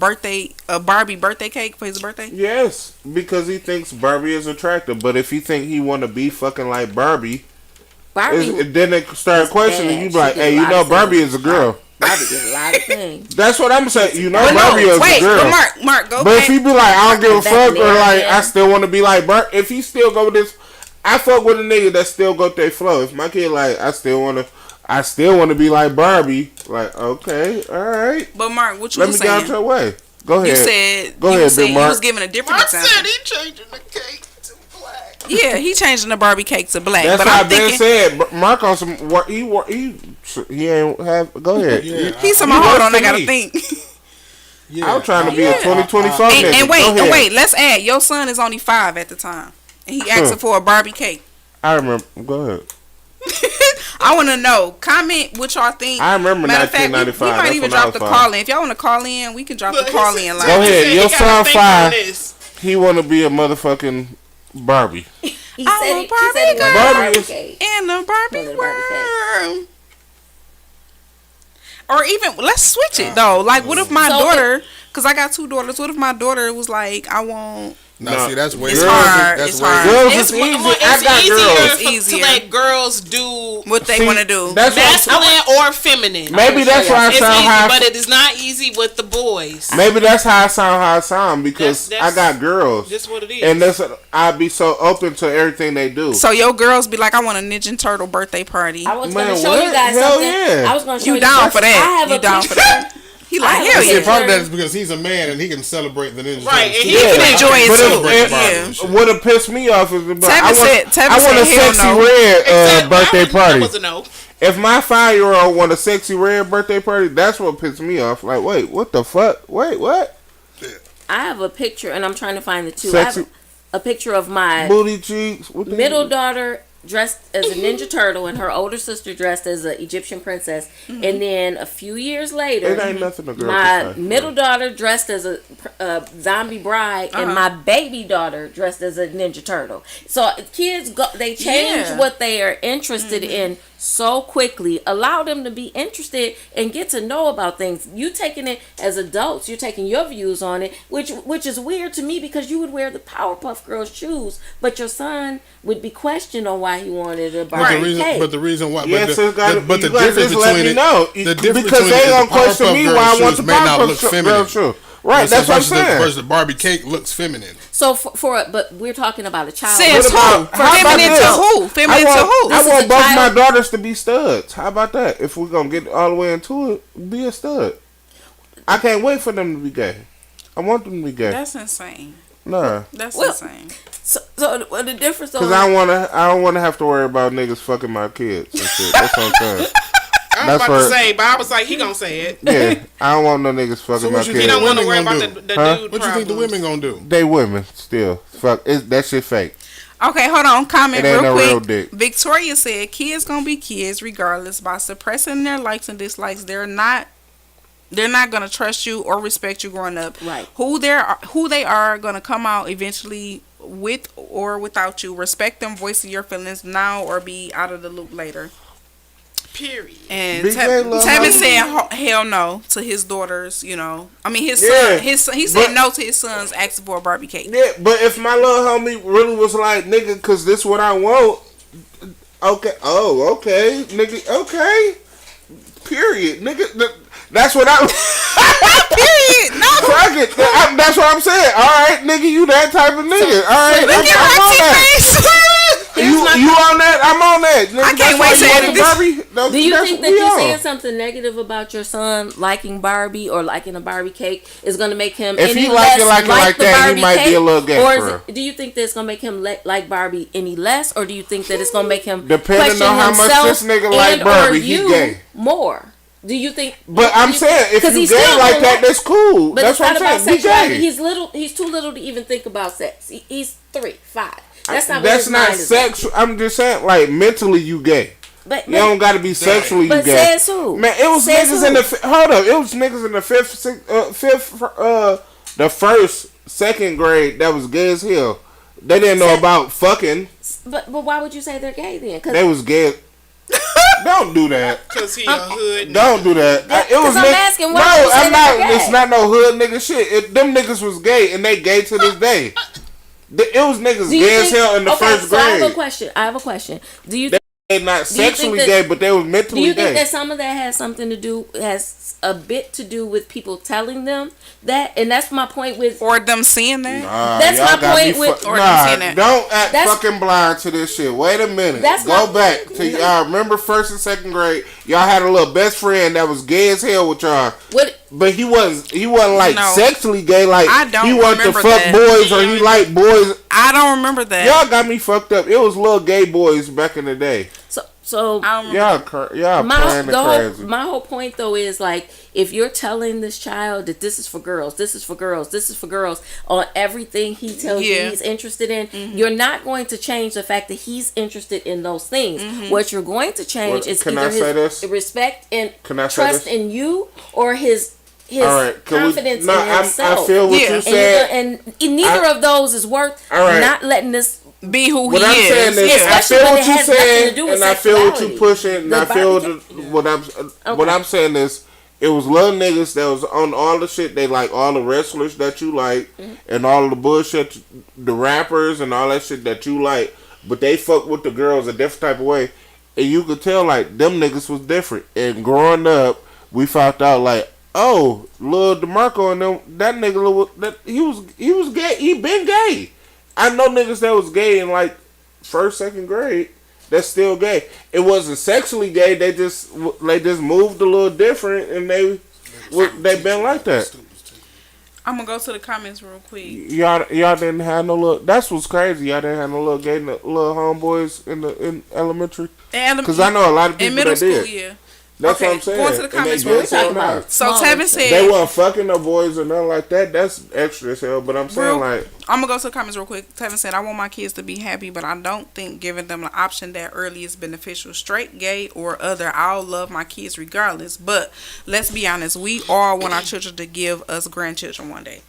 Barbie birthday cake for his birthday? Yes, because he thinks Barbie is attractive. But if he think he want to be fucking like Barbie, then they start questioning. You be like, hey, you know Barbie is a girl. Barbie did a lot of things. That's what I'm saying. You know But Barbie is wait, a girl. but Mark, go But back. if he be like, I don't give a Back fuck, there, or like, man. I still want to be like Barbie. If he still go with this, I fuck with a nigga that still go through their flow. If my kid like, I still want to be like Barbie. Like, okay, all right. But Mark, what you Let was me get out saying? your way. Go ahead. You said Go you ahead, was saying Big you Mark. was giving a different Mark said example. he changing the cake to black. Yeah, he changing the Barbie cake to black. That's but how I'm Ben thinking said. Mark on some. He ain't have. Go ahead. Yeah, he's some He hold works on. I for gotta me. think. yeah. I'm trying to be a Yeah. 2024 And nigga. wait, Go ahead. wait. Let's add. Your son is only 5 at the time, and he asking for a Barbie cake. I remember. Go ahead. I want to know. Comment what y'all think. I remember Matter of fact, we 1995. might That's even when I drop was the 5. call in. If y'all want to call in, we can drop the call in line. Go ahead. He Your gotta son think on 5. this. He want to be a motherfucking Barbie. He I'm said a he Barbie wanted girl. a Barbie Barbie is- cake. And the Barbie Wanted a Barbie world. Or even let's switch it though. Like, what if my So- daughter? Because I got 2 daughters. What if my daughter was like, I want? No, see, that's way. It's girls- hard. that's It's way- hard. Girls It's is easy. more- I got easier, girls. It's to easier. let girls do What they See, want to do? That's what masculine or feminine. maybe that's why I It's sound easy, high. but it is not easy with the boys. Maybe that's how I sound because That's- I got girls. That's what it is. And that's I be so open to everything they do. So your girls be like, I want a Ninja Turtle birthday party. I was Man, going to show you what? guys Hell something. yeah. I was going to show You you down for I that? have You a down for picture. that? He like, I hell See, yeah. part of that is because he's a man and he can celebrate the Ninja Right, Turtles and too. he can enjoy it But too. if- Yeah. What have pissed me off is about, Tevin I said want a hell sexy no. red Exactly. birthday That party. was a no. If my 5-year-old want a sexy red birthday party, that's what pissed me off. Like, wait, what the fuck? Wait, what? I have a picture, and I'm trying to find the two. I Sexy have a picture of my booty cheeks. What the middle daughter dressed as a Ninja Turtle and her older sister dressed as an Egyptian princess. And then a few years later, It ain't nothing a girl my can say. middle daughter dressed as a zombie bride, and my baby daughter dressed as a Ninja Turtle. So kids they change Yeah. what they are interested in so quickly. Allow them to be interested and get to know about things. You taking it as adults, you're taking your views on it, which is weird to me because you would wear the Powerpuff Girls shoes, but your son would be questioned on why he wanted a Barbie cake. But the reason why, Yes, but it's gotta- the you gotta difference just let between me it, know. the difference Because between they it, gonna the question Powerpuff me Girl why I want shoes the may not look Powerpuff feminine. Girl shoe. Right, that's what I'm saying. Versus the Barbie cake looks feminine. So but we're talking about a child. Says What who? about- how about Feminine this? to who? Feminine to who? I This is want a both child- my daughters to be studs. How about that? If we're gonna get all the way into it, be a stud. I can't wait for them to be gay. I want them to be gay. That's insane. Nah. That's Well, insane. So the difference. Cause I don't wanna have to worry about niggas fucking my kids and shit. That's what I'm saying. I was about to say, but I was like, he gonna say it. Yeah, I don't want no niggas fucking So my what you kids. He don't want to worry Women about gonna the Huh? dude What you think the problems. women gonna do? They women still. Fuck, that shit fake. Okay, hold on. Comment It ain't real no real quick. dick. Victoria said, "Kids gonna be kids regardless. By suppressing their likes and dislikes, they're not gonna trust you or respect you growing up. Right. Who they are gonna come out eventually with or without you. Respect them, voice your feelings now or be out of the loop later." Period. And Big J love Tevin her. said hell no to his daughters. You know, I mean his Yeah, son. He said but- no to his sons asking for a Barbie cake. Yeah, but if my little homie really was like, nigga, cause this what I want. Okay. Oh, okay, nigga. Okay. Period, nigga. That's what I. Period. No. Fuck it. That's what I'm saying. All right, nigga, you that type of nigga. All right, Look at I'm on Roxy that. face. You on that? I'm on that. Nigga, I can't that's wait why to you want edit the Barbie? No, Do you that's think what that we you on. saying something negative about your son liking Barbie or liking a Barbie cake is going to make him If any he like it less like the that, he Barbie might be cake? a little gay Or for do you think that it's going to make him like Barbie any less, or do you think that it's going to make him Depending question on how much himself this nigga like and Barbie, or he you gay. more? Do you think? But I'm saying, if 'cause you he's gay still like gonna that, that's cool. But That's it's what not I'm about saying. Be sexuality. gay. He's little. He's too little to even think about sex. He's 3, 5. That's not. What That's his not mind is at. sexual. I'm just saying, like, mentally you gay. But You don't got to be sexually you But gay. says who? Man, it was Says niggas who? in the hold up. It was niggas in the the first, second grade that was gay as hell. They didn't know about fucking. But why would you say they're gay then? They was gay. Don't do that. Cause he a hood. Don't do that. It was 'cause I'm nigg- asking why No, you say I'm not. they're gay. It's not no hood nigga shit. Them niggas was gay and they gay to this day. It was niggas Do you gay as think- hell in the okay, first so I have a grade. question. Do you They not Do you think sexually that- gay, but they was Do mentally you think gay. that some of that has a bit to do with people telling them that? And that's my point with. Or them seeing that. That's y'all my got me point with- or them seeing that. don't act That's- fucking blind to this shit. Wait a minute. That's Go my- back to y'all. Remember first and second grade, y'all had a little best friend that was gay as hell with y'all. What? But he wasn't like No. sexually gay. Like I don't he wanted to remember fuck that. boys or he liked boys. I don't remember that. Y'all got me fucked up. It was little gay boys back in the day. So I don't remember. Y'all playing crazy. my whole point though is like, if you're telling this child that this is for girls, this is for girls, this is for girls on everything he tells you Yeah. he's interested in, you're not going to change the fact that he's interested in those things. What you're going to change Well, is can either I say his this? respect and Can I say trust this? in you or his All right, can confidence we? No, in himself. I feel what Yeah. you said. And neither of those is worth All right. not letting this. Be who What he I'm is. saying is, Yeah. I Especially feel when what it you has nothing to saying, do with and I feel what you sexuality. pushing, and The I feel Barbie what I'm saying is, it was little niggas that was on all the shit. They like all the wrestlers that you like, and all the bullshit, the rappers and all that shit that you like. But they fuck with the girls a different type of way, and you could tell like them niggas was different. And growing up, we found out like, oh, Lil DeMarco and them, that nigga, he was gay. He been gay. I know niggas that was gay in like first, second grade. That's still gay. It wasn't sexually gay. They just moved a little different, and they been like that. I'm gonna go to the comments real quick. Y'all didn't have no little. That's what's crazy. Y'all didn't have no little gay little homeboys in elementary. Because I know a lot of people in middle that school, did. yeah. That's Okay, what I'm saying. going to the And they comments gay real as hell quick. now. So Small Tevin shit. said, They weren't fucking no boys or nothing like that. That's extra as hell. But I'm saying like, I'm gonna go to the comments real quick. Tevin said, I want my kids to be happy, but I don't think giving them the option that early is beneficial. Straight, gay, or other, I'll love my kids regardless. But let's be honest, we all want our children to give us grandchildren one day.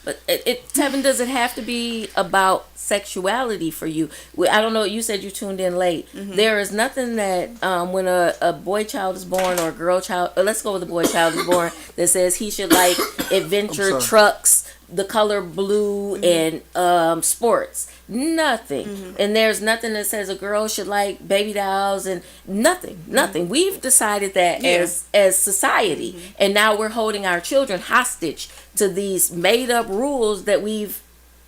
But Tevin, does it have to be about sexuality for you? I don't know. You said you tuned in late. There is nothing that when a boy child is born or a girl child, or let's go with a boy child is born, that says he should like adventure trucks, the color blue, and sports. Nothing. And there's nothing that says a girl should like baby dolls and nothing. We've decided that as society, and now we're holding our children hostage to these made up rules that we've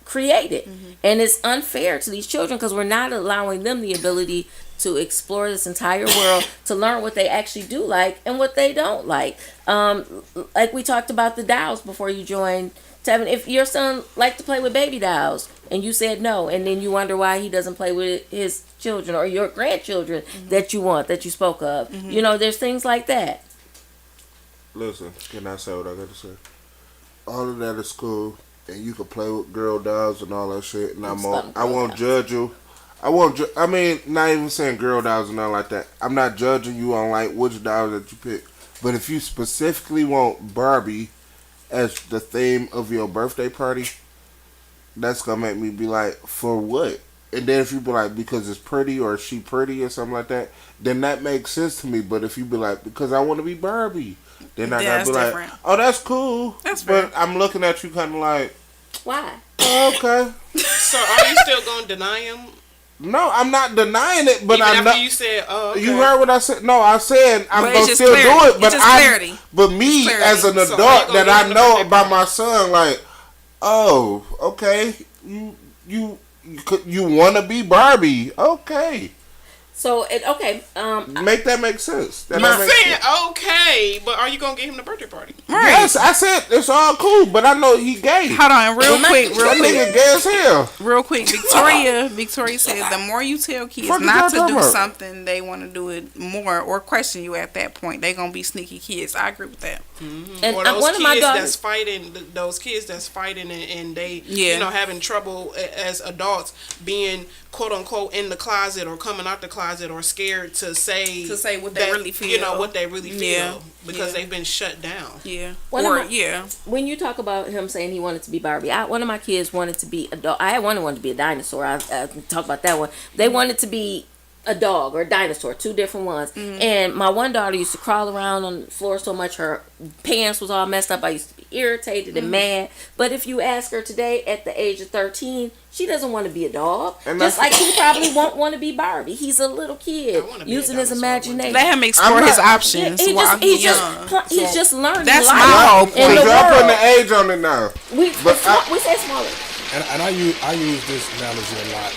created. And it's unfair to these children because we're not allowing them the ability to explore this entire world, to learn what they actually do like and what they don't like. Like we talked about the dolls before you joined, Tevin. If your son liked to play with baby dolls and you said no, and then you wonder why he doesn't play with his children or your grandchildren that you spoke of. There's things like that. Listen, can I say what I got to say? All of that is cool, and you can play with girl dolls and all that shit, and I won't judge you. I mean, not even saying girl dolls and nothing like that. I'm not judging you on like which dolls that you pick. But if you specifically want Barbie as the theme of your birthday party, that's gonna make me be like, for what? And then if you be like, because it's pretty or she pretty or something like that, then that makes sense to me. But if you be like, because I want to be Barbie, then I gotta be different. like, oh, that's cool. That's but fair. I'm looking at you kind of like, Why? oh, okay. So are you still gonna deny him? No, I'm not denying it, but Even I after know you said, oh, okay. you heard what I said. No, I said I'm But gonna it's just still clarity. do it, but It's just clarity. But me Clarity. as an So adult how you gonna that get I the know birthday about party? my son, like, oh, okay, you want to be Barbie, okay. So Make that make sense. That I'm make saying sense. okay, but are you gonna get him the birthday party? Right. Yes, I said it's all cool, but I know he gay. Hold on, real quick. That nigga gay as hell. Real quick, Victoria says the more you tell kids Fuck is not y'all to talking do about? something, they want to do it more or question you at that point. They gonna be sneaky kids. I agree with that. and Or those one of my kids daughters. that's fighting, those kids that's fighting and they, Yeah. having trouble as adults being quote unquote in the closet or coming out the closet or scared to say what they really feel. what they really feel Yeah. because Yeah. they've been shut down. Yeah. One of my- When you talk about him saying he wanted to be Barbie, one of my kids wanted to be a dog. I had one who wanted to be a dinosaur. I talked about that one. They wanted to be a dog or a dinosaur, two different ones. And my one daughter used to crawl around on the floor so much her pants was all messed up. I used to be irritated and mad. But if you ask her today at the age of 13, she doesn't want to be a dog. And Just that's- like he probably won't want to be Barbie. He's a little kid I wanna be a using his dinosaur one day. imagination. Let him explore I'm his not- options while he's young. He's just learning That's life my whole in point. the Y'all putting world. the age on it now. We But say smaller. And I use this analogy a lot.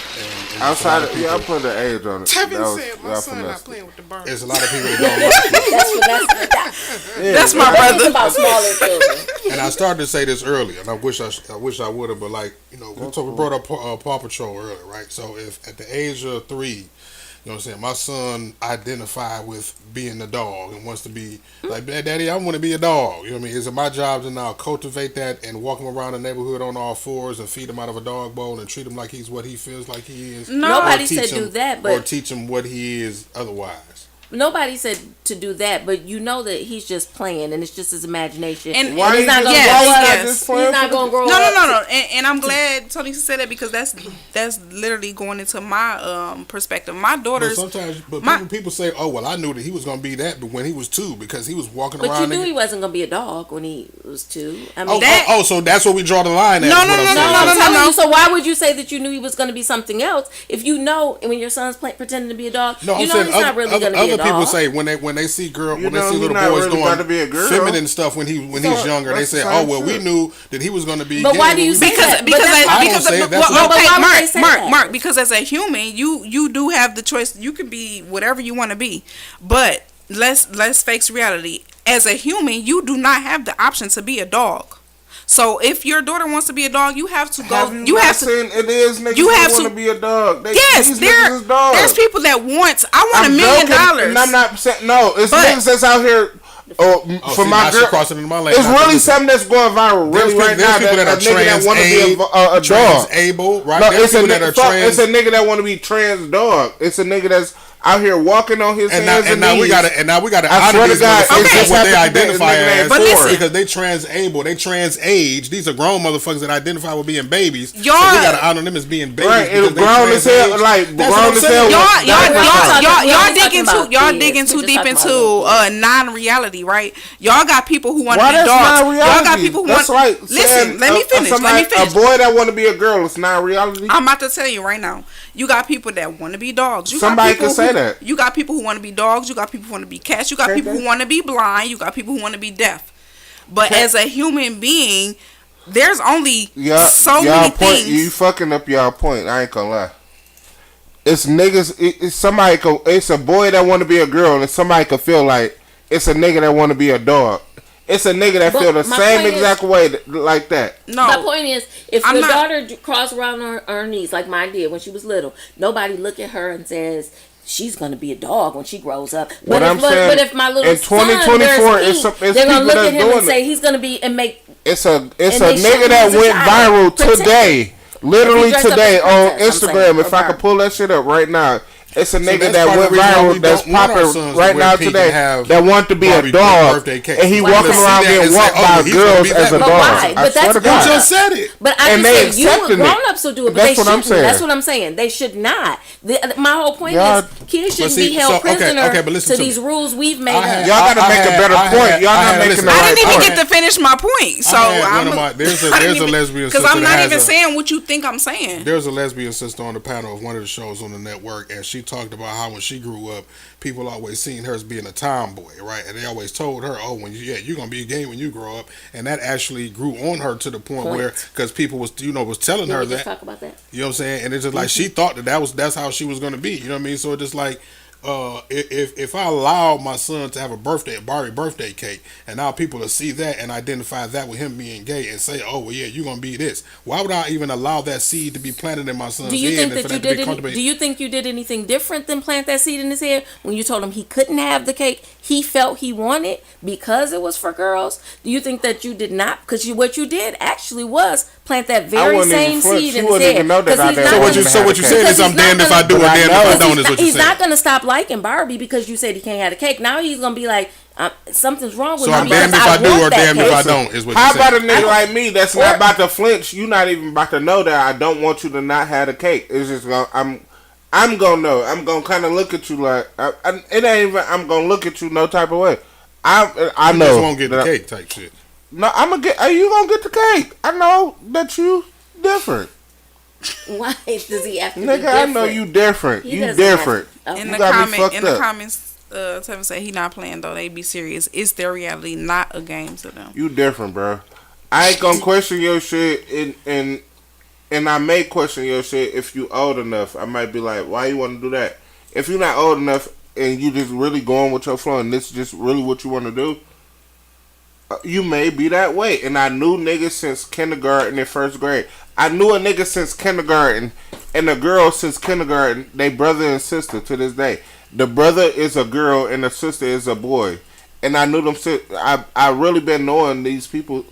And Outside of of, yeah, I put the age on it. Tevin That was- said, my y'all son finessed not it. playing with the Barbie. there's a lot of people that don't like it. That's my It's brother. about smaller children. And I started to say this earlier, and I wish I would have, but like we brought up Paw Patrol earlier, right? So if at the age of 3, you know what I'm saying, my son identified with being a dog and wants to be like, Daddy, I want to be a dog. You know what I mean? Is it my job to now cultivate that and walk him around the neighborhood on all fours and feed him out of a dog bowl and treat him like he's what he feels like he is? No. Nobody Or teach said do him- that, or but teach him what he is otherwise. nobody said to do that. But you know that he's just playing, and it's just his imagination. And- Why he's you not just gonna yes, grow up. yes. just He's playing not for the- gonna grow No, up. no. And I'm glad Tony said that because that's literally going into my perspective. My But daughter's sometimes, my- people say, "Oh, well, I knew that he was going to be that," but when he was 2, because he was walking But you around. knew and- he wasn't gonna be a dog when he was 2. I mean, So that's where we draw the line at. No, is what no, I'm no, saying. no, I'm no, telling no. you. So why would you say that you knew he was going to be something else if you know when your son's pretending to be a dog? No, you I'm know saying he's not really going to be a other people dog. say when they see You when know they see he little not boys really about to be a doing girl. feminine stuff when he's younger, they that's say, the "Oh same well, we shit. knew that he was going to be." But gay why when do you we say was-" that? because that's I don't say it. That's well, what- okay, But why would they say that? Mark, because as a human, you do have the choice. You can be whatever you want to be, but let's face reality. As a human, you do not have the option to be a dog. So if your daughter wants to be a dog, you have to go. You have to. Seen it is niggas you have that want to- to be a dog. Yes, these niggas is dogs. there's people that want. I want I'm $1 million. joking, and I'm not saying no. It's But- niggas that's out here. Oh, For see, my now she girl, crossing into my lane. it's Now, really listen, something that's going viral There's really people, right there's now. people that are a nigga that want to be a dog. trans-able, right? No, There's it's a, people that are it's trans. a nigga that want to be trans dog. It's a nigga that's out here walking on his And hands now and we knees. gotta I swear honor to these God, motherfuckers it's for just what they happened today. identify This nigga as, ain't But listen. because they trans-able, they trans-age. These are grown motherfuckers that identify with being babies. So we Y'all- gotta honor them as being babies. Right, because it they grown as hell, trans-age. like, That's grown what I'm as saying. hell. Y'all We're dig just into talking deep about into kids. non-reality, right? Y'all got people who want to Why be that's dogs. not Y'all reality? got people who That's want. right. Listen, Saying, let me finish. A boy that want to be a girl, it's not reality. I'm about to tell you right now. You got people that want to be dogs. You Somebody got people can say who, that. You got people who want to be dogs. You got people who want to be cats. You got Okay, people who then. want to be blind. You got people who want to be deaf. But Okay. as a human being, there's only Y'all so many point, things. you fucking up y'all point. I ain't gonna lie. it's niggas. It's somebody. It's a boy that want to be a girl, and somebody could feel like it's a nigga that want to be a dog. It's a nigga that feel the same exact way like that. No. My point is, if your daughter crawls around on her knees like mine did when she was little, nobody look at her and says she's gonna be a dog when she grows up. But if my little son wears pink, they're gonna look at him and say he's gonna be and make. It's a nigga that went viral today. Literally today on Instagram. If I could pull that shit up right now. It's a nigga that went viral that's popping right now today that want to be a dog, and he walking around being walked by girls as a dog. I swear to God. You just said it. But I just said grown-ups will do it, but they shouldn't. That's what I'm saying. They should not. My whole point is kids shouldn't be held prisoner to these rules we've made up. Y'all gotta make a better point. Y'all not making the right point. I didn't even get to finish my point. So there's a lesbian sister. Because I'm not even saying what you think I'm saying. There's a lesbian sister on the panel of one of the shows on the network, and she talked about how when she grew up, people always seen her as being a tomboy, right? And they always told her, "Oh, you're gonna be gay when you grow up," and that actually grew on her to the point where, because people was telling her that. Talk about that. You know what I'm saying? And it's just like she thought that's how she was gonna be. You know what I mean? So it's just like. If I allow my son to have a Barbie birthday cake, and now people will see that and identify that with him being gay and say, "Oh, well, yeah, you're gonna be this." Why would I even allow that seed to be planted in my son's head? Do you think you did anything different than plant that seed in his head when you told him he couldn't have the cake he felt he wanted because it was for girls? Do you think that you did not? Because what you did actually was plant that very same seed in his head. So what you said is I'm damned if I do or damned if I don't. Is what you said. He's not gonna stop liking Barbie because you said he can't have the cake. Now he's gonna be like, something's wrong with me. So I'm damned if I do or damned if I don't. Is what you said. How about a nigga like me that's not about to flinch? You not even about to know that I don't want you to not have the cake. It's just I'm gonna know. I'm gonna kind of look at you like it ain't even. I'm gonna look at you no type of way. I know. You just won't get the cake type shit. No, I'm gonna get. Are you gonna get the cake? I know that you different. Why does he have to be Nigga, different? I know you different. You different. In the comments, Tevin said he not playing though. They be serious. It's their reality, not a game to them. You different, bro. I ain't gonna question your shit, and I may question your shit if you old enough. I might be like, why you want to do that? If you're not old enough and you just really going with your flow and this is just really what you want to do, you may be that way. And I knew niggas since kindergarten and first grade. I knew a nigga since kindergarten and a girl since kindergarten. They brother and sister to this day. The brother is a girl and the sister is a boy. And I knew them. I really been knowing these people.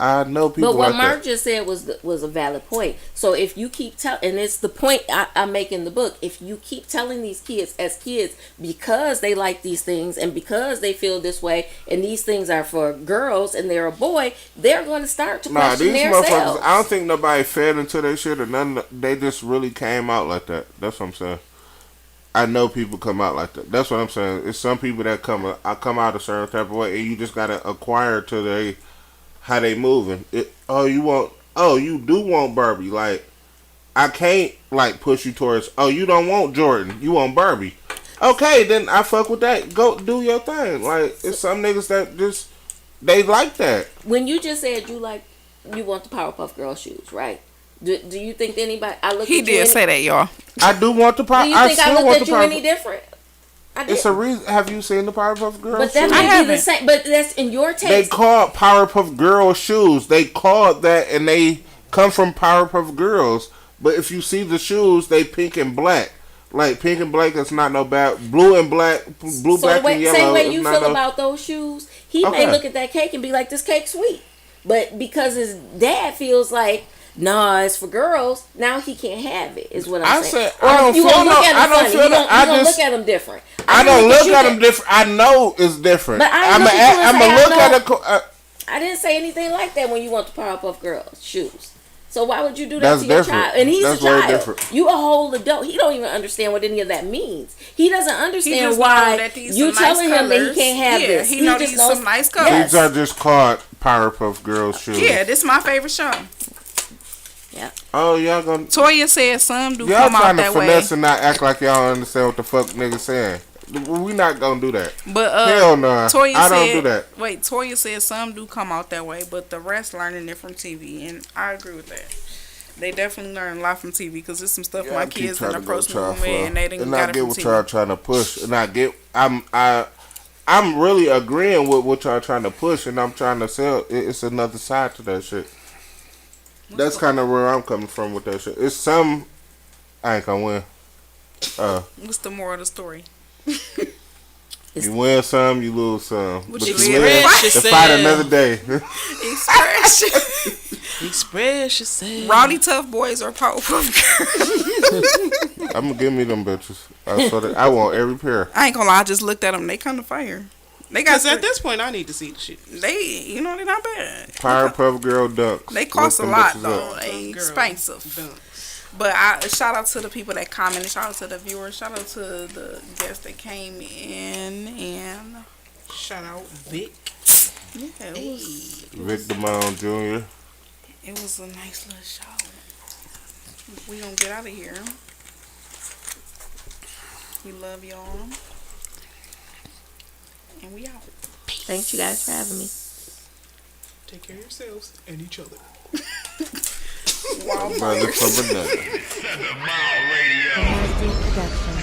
I know people. But what like Mark just said was a valid point. So if you keep telling, and it's the point I make in the book, if you keep telling these kids as kids because they like these things and because they feel this way, and these things are for girls and they're a boy, they're going to start to question themselves. Motherfuckers, I don't think nobody fed into their shit or nothing. They just really came out like that. That's what I'm saying. I know people come out like that. That's what I'm saying. It's some people that come out a certain type of way, and you just gotta acquire to how they moving. You do want Barbie. Like, I can't like push you towards. Oh, you don't want Jordan. You want Barbie. Okay, then I fuck with that. Go do your thing. Like, it's some niggas that just they like that. When you just said you want the Powerpuff Girl shoes, right? Do you think anybody? He did say that, y'all. I do want the Powerpuff. Do you think I looked at you any different? It's a reason. Have you seen the Powerpuff Girl but shoes? That might be the same. But that's in your taste. They call Powerpuff Girl shoes. They call it that, and they come from Powerpuff Girls. But if you see the shoes, they pink and black. Like pink and black is not no bad. Blue and black, black, and yellow. Same way you feel about those shoes. He may look at that cake and be like, "This cake's sweet," but because his dad feels like, "Nah, it's for girls." Now he can't have it. Is what I'm saying. You gonna look at him different. I don't look at him different. I know it's different. But I'm gonna look at it. I didn't say anything like that when you want the Powerpuff Girls shoes. So why would you do that to your child? And he's a child. You a whole adult. He don't even understand what any of that means. He doesn't understand why you telling him that he can't have this. He knows these some nice colors. These are just called Powerpuff Girls shoes. Yeah, this is my favorite show. Yeah. Oh, y'all gonna... Toya said some do y'all come out that way. Y'all trying to finesse and not act like y'all understand what the fuck niggas saying. We not gonna do that. But hell no, I don't do that. Wait, Toya said some do come out that way, but the rest learning it from TV, and I agree with that. They definitely learn a lot from TV because there's some stuff Yeah, my I keep kids trying didn't to go approach me try with, for- and they didn't and got I it get from what y'all TV. trying to push, and I'm really agreeing with what y'all trying to push, and I'm trying to sell. It's another side to that shit. That's kind of where I'm coming from with that shit. It's some I ain't gonna win. What's the moral of the story? You win some, you lose some. What But you you live win in? to fight another day. Expression. Express yourself. Rowdy Tough Boys or Powerpuff Girls? I'm gonna give me them bitches. I want every pair. I ain't gonna lie, I just looked at them. They kind of fire. They got Because at this point, I need to see the shit. they're not bad. Powerpuff Girl dunks. They cost a Look them lot bitches though. up. They Girl, expensive. dunks. But I shout out to the people that commented. Shout out to the viewers. Shout out to the guests that came in. And Shout out Vic. yeah, Vic Damone Jr. it was a nice little show. We gonna get out of here. We love y'all. And we out. Thanks you guys for having me. Take care of yourselves and each other. Brother from another. 7 Mile Radio. Production.